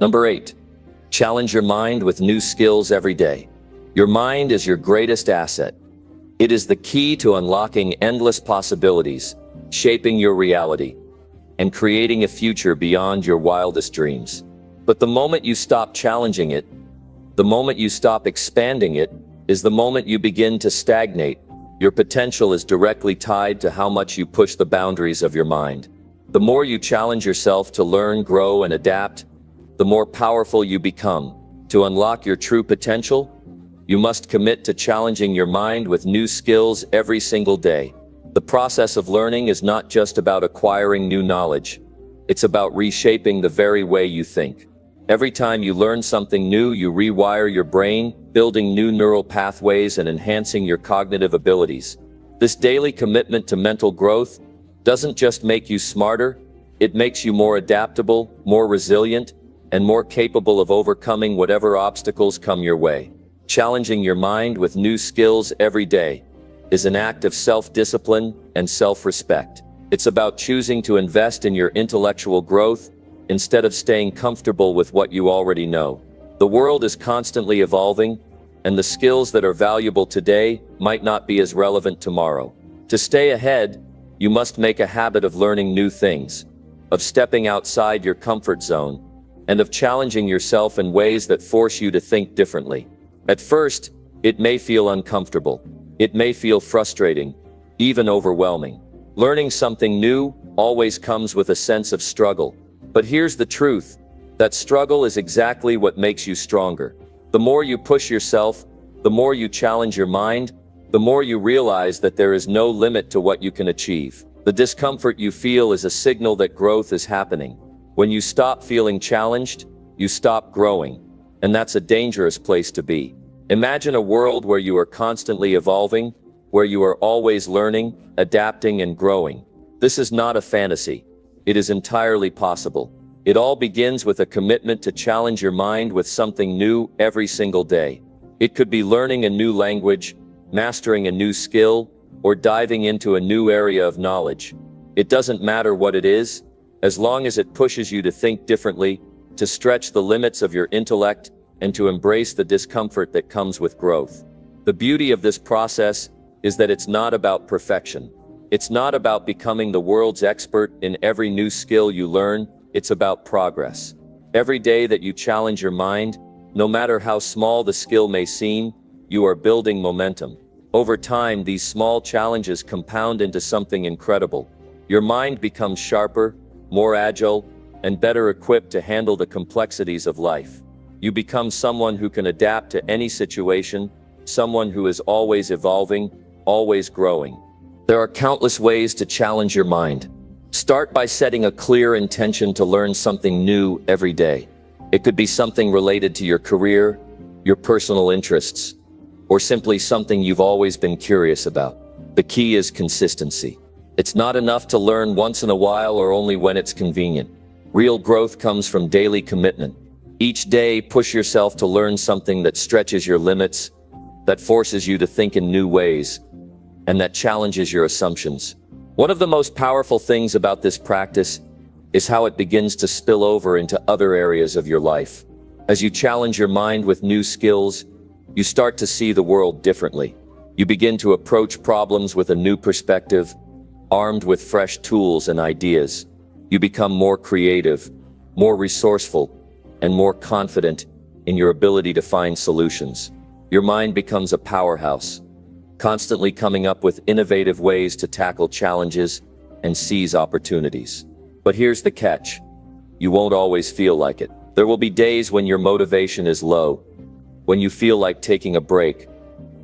Number 8. Challenge your mind with new skills every day. Your mind is your greatest asset. It is the key to unlocking endless possibilities, shaping your reality, and creating a future beyond your wildest dreams. But the moment you stop challenging it, the moment you stop expanding it, is the moment you begin to stagnate. Your potential is directly tied to how much you push the boundaries of your mind. The more you challenge yourself to learn, grow, and adapt, the more powerful you become. To unlock your true potential, you must commit to challenging your mind with new skills every single day. The process of learning is not just about acquiring new knowledge. It's about reshaping the very way you think. Every time you learn something new, you rewire your brain, building new neural pathways and enhancing your cognitive abilities. This daily commitment to mental growth doesn't just make you smarter, it makes you more adaptable, more resilient, and more capable of overcoming whatever obstacles come your way. Challenging your mind with new skills every day is an act of self-discipline and self-respect. It's about choosing to invest in your intellectual growth instead of staying comfortable with what you already know. The world is constantly evolving, and the skills that are valuable today might not be as relevant tomorrow. To stay ahead, you must make a habit of learning new things, of stepping outside your comfort zone, and of challenging yourself in ways that force you to think differently. At first, it may feel uncomfortable. It may feel frustrating. even overwhelming. Learning something new always comes with a sense of struggle. But here's the truth, that struggle is exactly what makes you stronger. The more you push yourself, the more you challenge your mind, the more you realize that there is no limit to what you can achieve. The discomfort you feel is a signal that growth is happening. When you stop feeling challenged, you stop growing. And that's a dangerous place to be. Imagine a world where you are constantly evolving, where you are always learning, adapting, and growing. This is not a fantasy. It is entirely possible. It all begins with a commitment to challenge your mind with something new every single day. It could be learning a new language, mastering a new skill, or diving into a new area of knowledge. It doesn't matter what it is, as long as it pushes you to think differently, to stretch the limits of your intellect, and to embrace the discomfort that comes with growth. The beauty of this process is that it's not about perfection. It's not about becoming the world's expert in every new skill you learn, it's about progress. Every day that you challenge your mind, no matter how small the skill may seem, you are building momentum. Over time, these small challenges compound into something incredible. Your mind becomes sharper, more agile, and better equipped to handle the complexities of life. You become someone who can adapt to any situation, someone who is always evolving, always growing. There are countless ways to challenge your mind. Start by setting a clear intention to learn something new every day. It could be something related to your career, your personal interests, or simply something you've always been curious about. The key is consistency. It's not enough to learn once in a while or only when it's convenient. Real growth comes from daily commitment. Each day, push yourself to learn something that stretches your limits, that forces you to think in new ways, and that challenges your assumptions. One of the most powerful things about this practice is how it begins to spill over into other areas of your life. As you challenge your mind with new skills, you start to see the world differently. You begin to approach problems with a new perspective, armed with fresh tools and ideas. You become more creative, more resourceful, and more confident in your ability to find solutions. Your mind becomes a powerhouse, constantly coming up with innovative ways to tackle challenges and seize opportunities. But here's the catch. You won't always feel like it. There will be days when your motivation is low, when you feel like taking a break,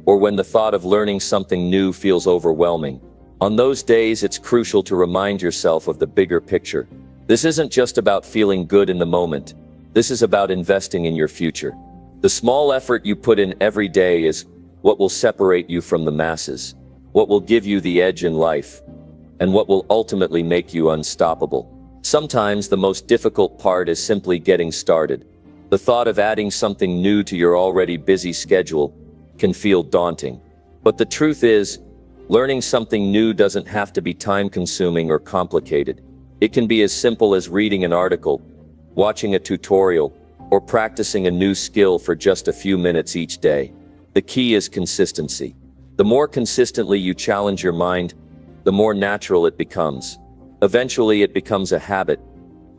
or when the thought of learning something new feels overwhelming. On those days, it's crucial to remind yourself of the bigger picture. This isn't just about feeling good in the moment. This is about investing in your future. The small effort you put in every day is what will separate you from the masses, what will give you the edge in life, and what will ultimately make you unstoppable. Sometimes the most difficult part is simply getting started. The thought of adding something new to your already busy schedule can feel daunting. But the truth is, learning something new doesn't have to be time-consuming or complicated. It can be as simple as reading an article, watching a tutorial, or practicing a new skill for just a few minutes each day. The key is consistency. The more consistently you challenge your mind, the more natural it becomes. Eventually, it becomes a habit,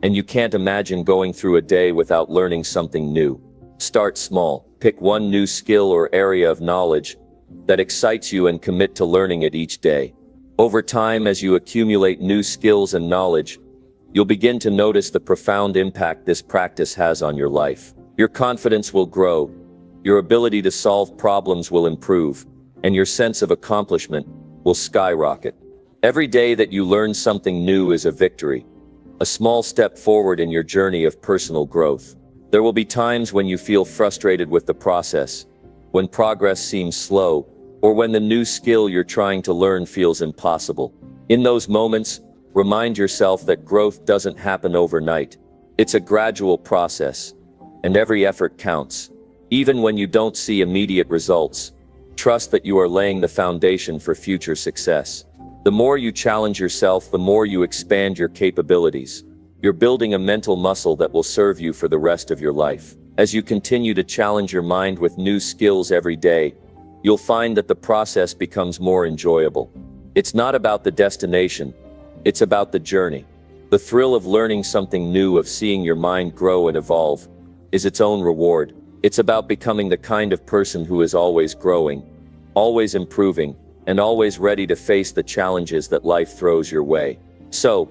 and you can't imagine going through a day without learning something new. Start small. Pick one new skill or area of knowledge that excites you and commit to learning it each day. Over time, as you accumulate new skills and knowledge, you'll begin to notice the profound impact this practice has on your life. Your confidence will grow, your ability to solve problems will improve, and your sense of accomplishment will skyrocket. Every day that you learn something new is a victory, a small step forward in your journey of personal growth. There will be times when you feel frustrated with the process, when progress seems slow, or when the new skill you're trying to learn feels impossible. In those moments, remind yourself that growth doesn't happen overnight. It's a gradual process, and every effort counts. Even when you don't see immediate results, trust that you are laying the foundation for future success. The more you challenge yourself, the more you expand your capabilities. You're building a mental muscle that will serve you for the rest of your life. As you continue to challenge your mind with new skills every day, you'll find that the process becomes more enjoyable. It's not about the destination, it's about the journey. The thrill of learning something new, of seeing your mind grow and evolve, is its own reward. It's about becoming the kind of person who is always growing, always improving, and always ready to face the challenges that life throws your way. So,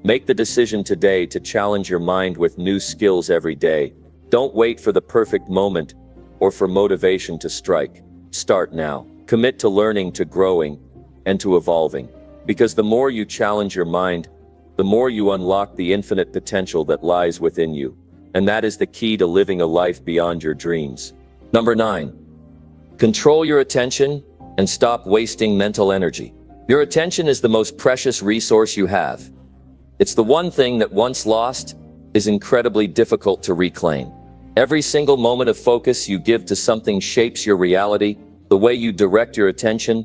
make the decision today to challenge your mind with new skills every day. Don't wait for the perfect moment or for motivation to strike. Start now. Commit to learning, to growing, and to evolving. Because the more you challenge your mind, the more you unlock the infinite potential that lies within you. And that is the key to living a life beyond your dreams. Number 9. Control your attention and stop wasting mental energy. Your attention is the most precious resource you have. It's the one thing that once lost is incredibly difficult to reclaim. Every single moment of focus you give to something shapes your reality. The way you direct your attention,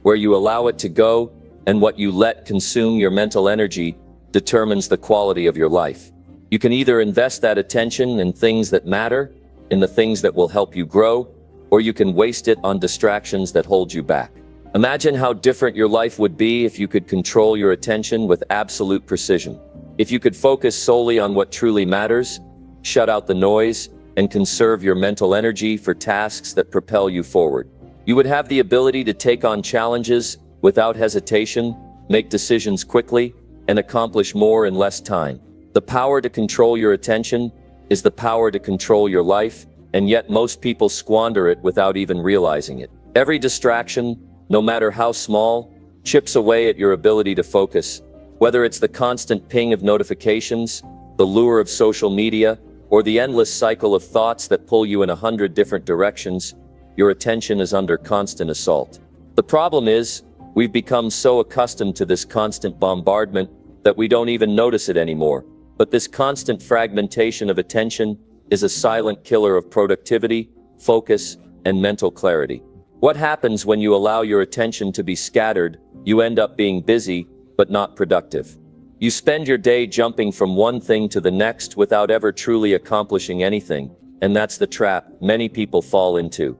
where you allow it to go, and what you let consume your mental energy determines the quality of your life. You can either invest that attention in things that matter, in the things that will help you grow, or you can waste it on distractions that hold you back. Imagine how different your life would be if you could control your attention with absolute precision. If you could focus solely on what truly matters, shut out the noise, and conserve your mental energy for tasks that propel you forward. You would have the ability to take on challenges without hesitation, make decisions quickly, and accomplish more in less time. The power to control your attention is the power to control your life, and yet most people squander it without even realizing it. Every distraction, no matter how small, chips away at your ability to focus. Whether it's the constant ping of notifications, the lure of social media, or the endless cycle of thoughts that pull you in 100 different directions, your attention is under constant assault. The problem is, we've become so accustomed to this constant bombardment that we don't even notice it anymore. But this constant fragmentation of attention is a silent killer of productivity, focus, and mental clarity. What happens when you allow your attention to be scattered? You end up being busy, but not productive. You spend your day jumping from one thing to the next without ever truly accomplishing anything, and that's the trap many people fall into.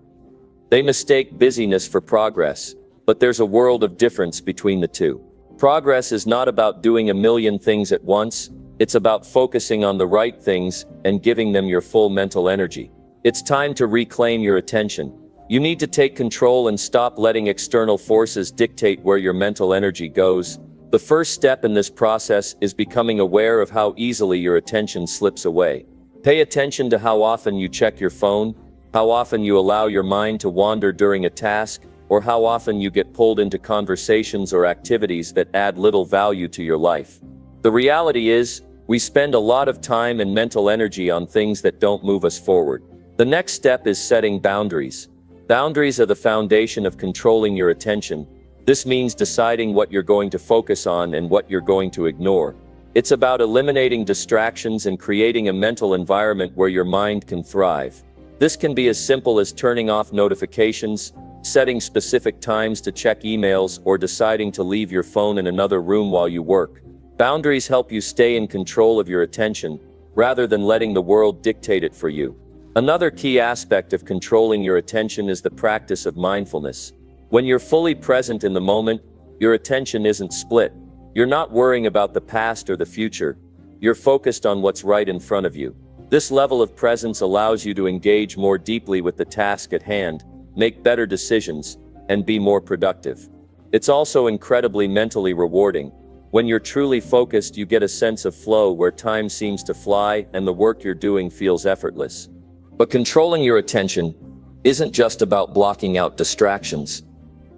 They mistake busyness for progress, but there's a world of difference between the two. Progress is not about doing a million things at once, it's about focusing on the right things and giving them your full mental energy. It's time to reclaim your attention. You need to take control and stop letting external forces dictate where your mental energy goes. The first step in this process is becoming aware of how easily your attention slips away. Pay attention to how often you check your phone, how often you allow your mind to wander during a task, or how often you get pulled into conversations or activities that add little value to your life. The reality is, we spend a lot of time and mental energy on things that don't move us forward. The next step is setting boundaries. Boundaries are the foundation of controlling your attention. This means deciding what you're going to focus on and what you're going to ignore. It's about eliminating distractions and creating a mental environment where your mind can thrive. This can be as simple as turning off notifications, setting specific times to check emails, or deciding to leave your phone in another room while you work. Boundaries help you stay in control of your attention, rather than letting the world dictate it for you. Another key aspect of controlling your attention is the practice of mindfulness. When you're fully present in the moment, your attention isn't split. You're not worrying about the past or the future. You're focused on what's right in front of you. This level of presence allows you to engage more deeply with the task at hand, make better decisions, and be more productive. It's also incredibly mentally rewarding. When you're truly focused, you get a sense of flow where time seems to fly and the work you're doing feels effortless. But controlling your attention isn't just about blocking out distractions.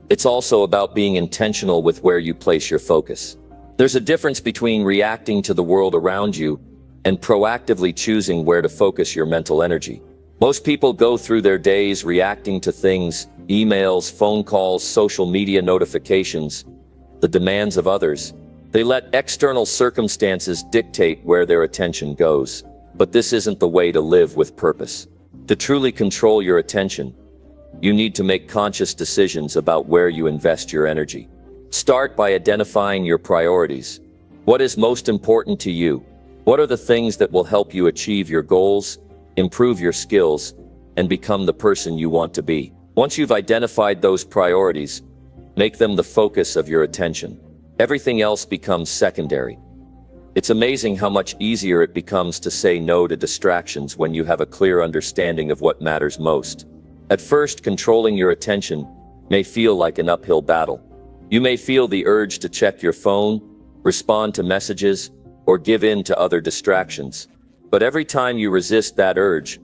It's also about being intentional with where you place your focus. There's a difference between reacting to the world around you and proactively choosing where to focus your mental energy. Most people go through their days reacting to things, emails, phone calls, social media notifications, the demands of others. They let external circumstances dictate where their attention goes. But this isn't the way to live with purpose. To truly control your attention, you need to make conscious decisions about where you invest your energy. Start by identifying your priorities. What is most important to you? What are the things that will help you achieve your goals, improve your skills, and become the person you want to be? Once you've identified those priorities, make them the focus of your attention. Everything else becomes secondary. It's amazing how much easier it becomes to say no to distractions when you have a clear understanding of what matters most. At first, controlling your attention may feel like an uphill battle. You may feel the urge to check your phone, respond to messages, or give in to other distractions. But every time you resist that urge,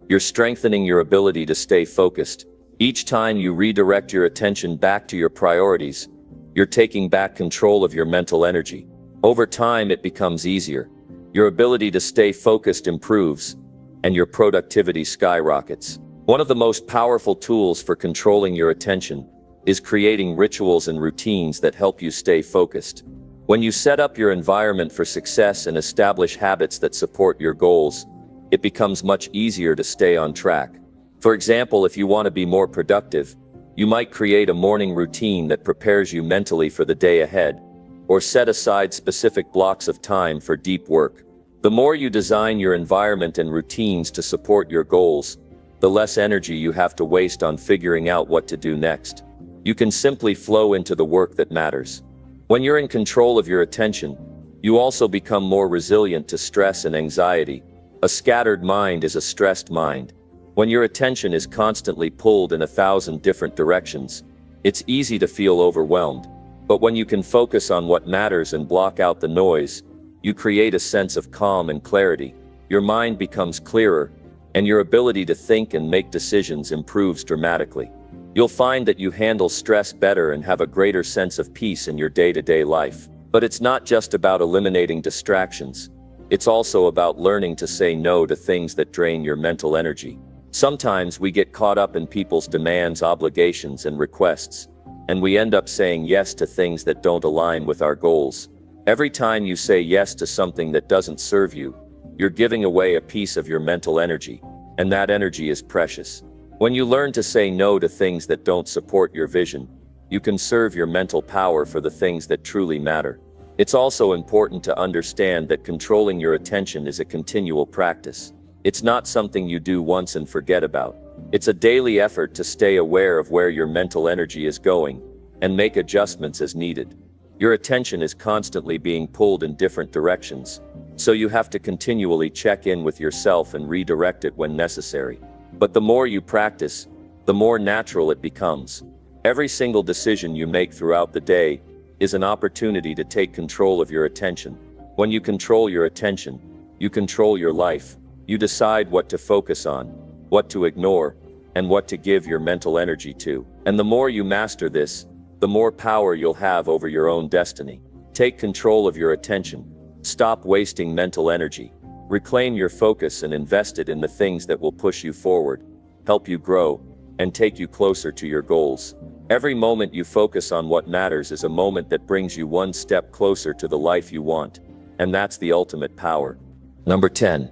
you're strengthening your ability to stay focused. Each time you redirect your attention back to your priorities, you're taking back control of your mental energy. Over time, it becomes easier. Your ability to stay focused improves, and your productivity skyrockets. One of the most powerful tools for controlling your attention is creating rituals and routines that help you stay focused. When you set up your environment for success and establish habits that support your goals, it becomes much easier to stay on track. For example, if you want to be more productive, you might create a morning routine that prepares you mentally for the day ahead, or set aside specific blocks of time for deep work. The more you design your environment and routines to support your goals, the less energy you have to waste on figuring out what to do next. You can simply flow into the work that matters. When you're in control of your attention, you also become more resilient to stress and anxiety. A scattered mind is a stressed mind. When your attention is constantly pulled in 1,000 different directions, it's easy to feel overwhelmed. But when you can focus on what matters and block out the noise, you create a sense of calm and clarity. Your mind becomes clearer, and your ability to think and make decisions improves dramatically. You'll find that you handle stress better and have a greater sense of peace in your day-to-day life. But it's not just about eliminating distractions. It's also about learning to say no to things that drain your mental energy. Sometimes we get caught up in people's demands, obligations, and requests, and we end up saying yes to things that don't align with our goals. Every time you say yes to something that doesn't serve you, you're giving away a piece of your mental energy, and that energy is precious. When you learn to say no to things that don't support your vision, you conserve your mental power for the things that truly matter. It's also important to understand that controlling your attention is a continual practice. It's not something you do once and forget about. It's a daily effort to stay aware of where your mental energy is going and make adjustments as needed. Your attention is constantly being pulled in different directions, so you have to continually check in with yourself and redirect it when necessary. But the more you practice, the more natural it becomes. Every single decision you make throughout the day is an opportunity to take control of your attention. When you control your attention, you control your life. You decide what to focus on, what to ignore, and what to give your mental energy to. And the more you master this, the more power you'll have over your own destiny. Take control of your attention. Stop wasting mental energy. Reclaim your focus and invest it in the things that will push you forward, help you grow, and take you closer to your goals. Every moment you focus on what matters is a moment that brings you one step closer to the life you want. And that's the ultimate power. Number 10.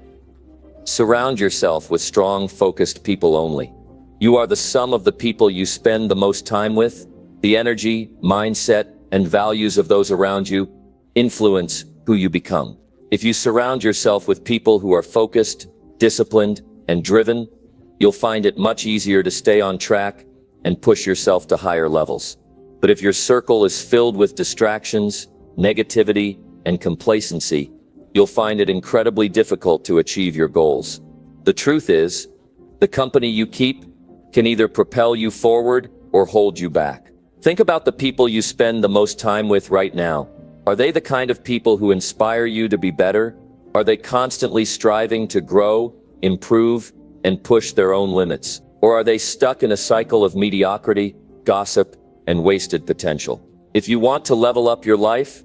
Surround yourself with strong, focused people only. You are the sum of the people you spend the most time with. The energy, mindset, and values of those around you influence who you become. If you surround yourself with people who are focused, disciplined, and driven, you'll find it much easier to stay on track and push yourself to higher levels. But if your circle is filled with distractions, negativity, and complacency, you'll find it incredibly difficult to achieve your goals. The truth is, the company you keep can either propel you forward or hold you back. Think about the people you spend the most time with right now. Are they the kind of people who inspire you to be better? Are they constantly striving to grow, improve, and push their own limits? Or are they stuck in a cycle of mediocrity, gossip, and wasted potential? If you want to level up your life,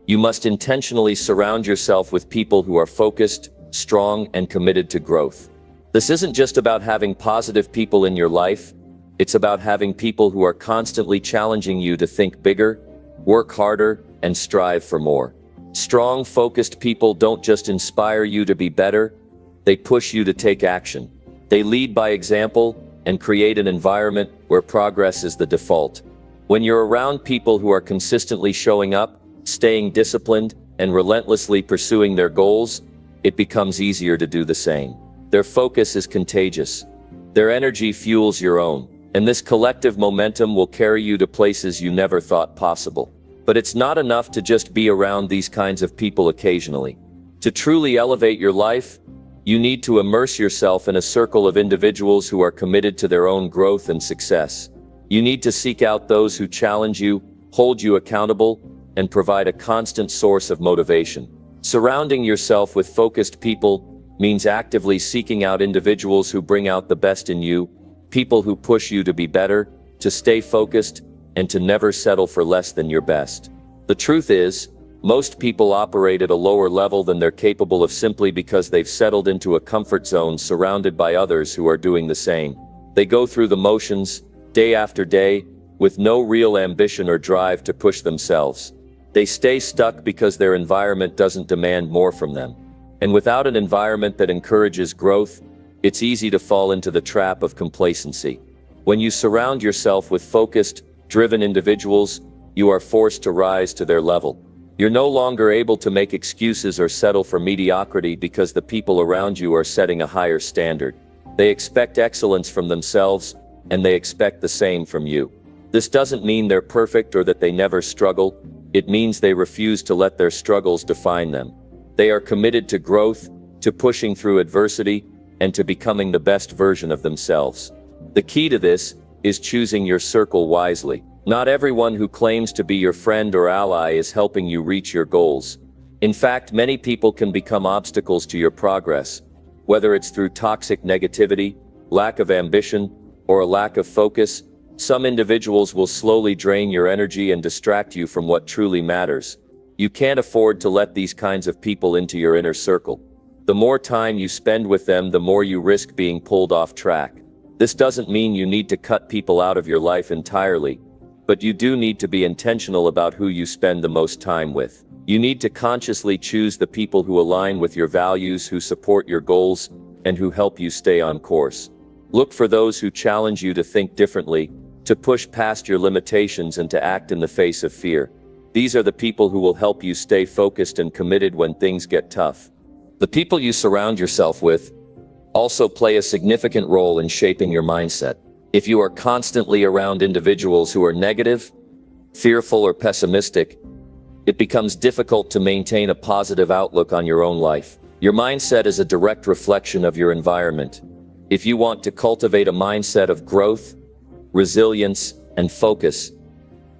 you must intentionally surround yourself with people who are focused, strong, and committed to growth. This isn't just about having positive people in your life. It's about having people who are constantly challenging you to think bigger, work harder, and strive for more. Strong, focused people don't just inspire you to be better, they push you to take action. They lead by example and create an environment where progress is the default. When you're around people who are consistently showing up, staying disciplined, and relentlessly pursuing their goals, it becomes easier to do the same. Their focus is contagious. Their energy fuels your own, and this collective momentum will carry you to places you never thought possible. But it's not enough to just be around these kinds of people occasionally. To truly elevate your life, you need to immerse yourself in a circle of individuals who are committed to their own growth and success. You need to seek out those who challenge you, hold you accountable, and provide a constant source of motivation. Surrounding yourself with focused people means actively seeking out individuals who bring out the best in you, people who push you to be better, to stay focused, and to never settle for less than your best. The truth is, most people operate at a lower level than they're capable of simply because they've settled into a comfort zone surrounded by others who are doing the same. They go through the motions, day after day, with no real ambition or drive to push themselves. They stay stuck because their environment doesn't demand more from them. And without an environment that encourages growth, it's easy to fall into the trap of complacency. When you surround yourself with focused, driven individuals, you are forced to rise to their level. You're no longer able to make excuses or settle for mediocrity because the people around you are setting a higher standard. They expect excellence from themselves, and they expect the same from you. This doesn't mean they're perfect or that they never struggle. It means they refuse to let their struggles define them. They are committed to growth, to pushing through adversity, and to becoming the best version of themselves. The key to this is choosing your circle wisely. Not everyone who claims to be your friend or ally is helping you reach your goals. In fact, many people can become obstacles to your progress, whether it's through toxic negativity, lack of ambition, or a lack of focus. Some individuals will slowly drain your energy and distract you from what truly matters. You can't afford to let these kinds of people into your inner circle. The more time you spend with them, the more you risk being pulled off track. This doesn't mean you need to cut people out of your life entirely, but you do need to be intentional about who you spend the most time with. You need to consciously choose the people who align with your values, who support your goals, and who help you stay on course. Look for those who challenge you to think differently, to push past your limitations, and to act in the face of fear. These are the people who will help you stay focused and committed when things get tough. The people you surround yourself with also play a significant role in shaping your mindset. If you are constantly around individuals who are negative, fearful, or pessimistic, it becomes difficult to maintain a positive outlook on your own life. Your mindset is a direct reflection of your environment. If you want to cultivate a mindset of growth, resilience, and focus,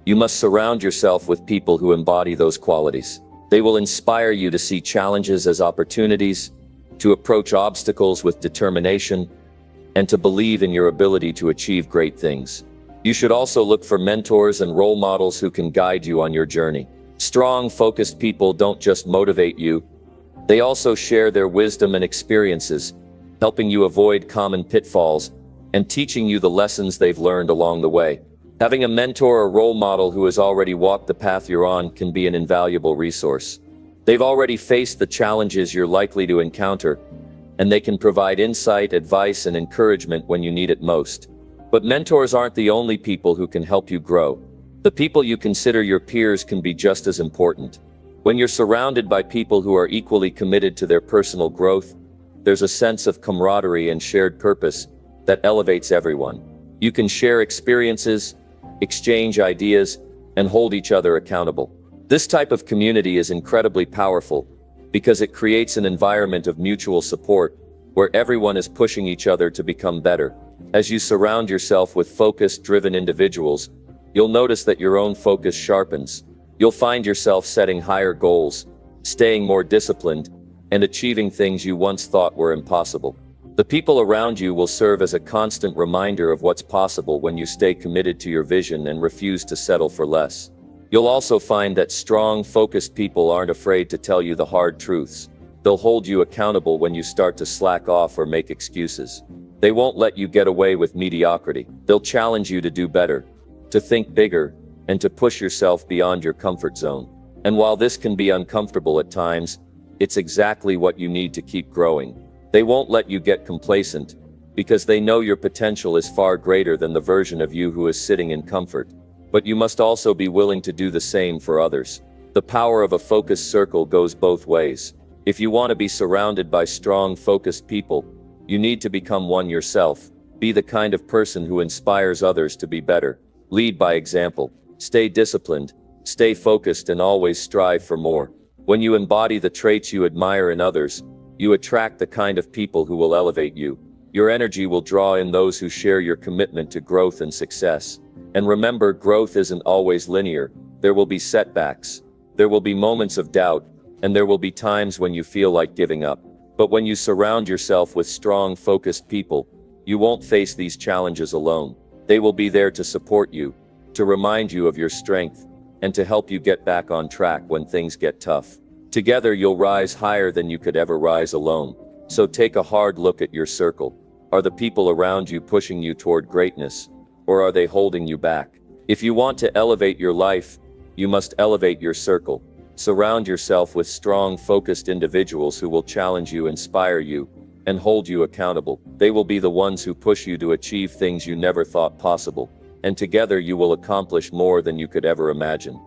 you must surround yourself with people who embody those qualities. They will inspire you to see challenges as opportunities, to approach obstacles with determination, and to believe in your ability to achieve great things. You should also look for mentors and role models who can guide you on your journey. Strong, focused people don't just motivate you, they also share their wisdom and experiences, helping you avoid common pitfalls and teaching you the lessons they've learned along the way. Having a mentor or role model who has already walked the path you're on can be an invaluable resource. They've already faced the challenges you're likely to encounter, and they can provide insight, advice, and encouragement when you need it most. But mentors aren't the only people who can help you grow. The people you consider your peers can be just as important. When you're surrounded by people who are equally committed to their personal growth, there's a sense of camaraderie and shared purpose that elevates everyone. You can share experiences, exchange ideas, and hold each other accountable. This type of community is incredibly powerful because it creates an environment of mutual support where everyone is pushing each other to become better. As you surround yourself with focused, driven individuals, you'll notice that your own focus sharpens. You'll find yourself setting higher goals, staying more disciplined, and achieving things you once thought were impossible. The people around you will serve as a constant reminder of what's possible when you stay committed to your vision and refuse to settle for less. You'll also find that strong, focused people aren't afraid to tell you the hard truths. They'll hold you accountable when you start to slack off or make excuses. They won't let you get away with mediocrity. They'll challenge you to do better, to think bigger, and to push yourself beyond your comfort zone. And while this can be uncomfortable at times, it's exactly what you need to keep growing. They won't let you get complacent, because they know your potential is far greater than the version of you who is sitting in comfort. But you must also be willing to do the same for others. The power of a focused circle goes both ways. If you want to be surrounded by strong, focused people, you need to become one yourself. Be the kind of person who inspires others to be better. Lead by example. Stay disciplined, stay focused, and always strive for more. When you embody the traits you admire in others, you attract the kind of people who will elevate you. Your energy will draw in those who share your commitment to growth and success. And remember, growth isn't always linear. There will be setbacks. There will be moments of doubt, and there will be times when you feel like giving up. But when you surround yourself with strong, focused people, you won't face these challenges alone. They will be there to support you, to remind you of your strength, and to help you get back on track when things get tough. Together you'll rise higher than you could ever rise alone. So take a hard look at your circle. Are the people around you pushing you toward greatness, or are they holding you back? If you want to elevate your life, you must elevate your circle. Surround yourself with strong, focused individuals who will challenge you, inspire you, and hold you accountable. They will be the ones who push you to achieve things you never thought possible. And together you will accomplish more than you could ever imagine.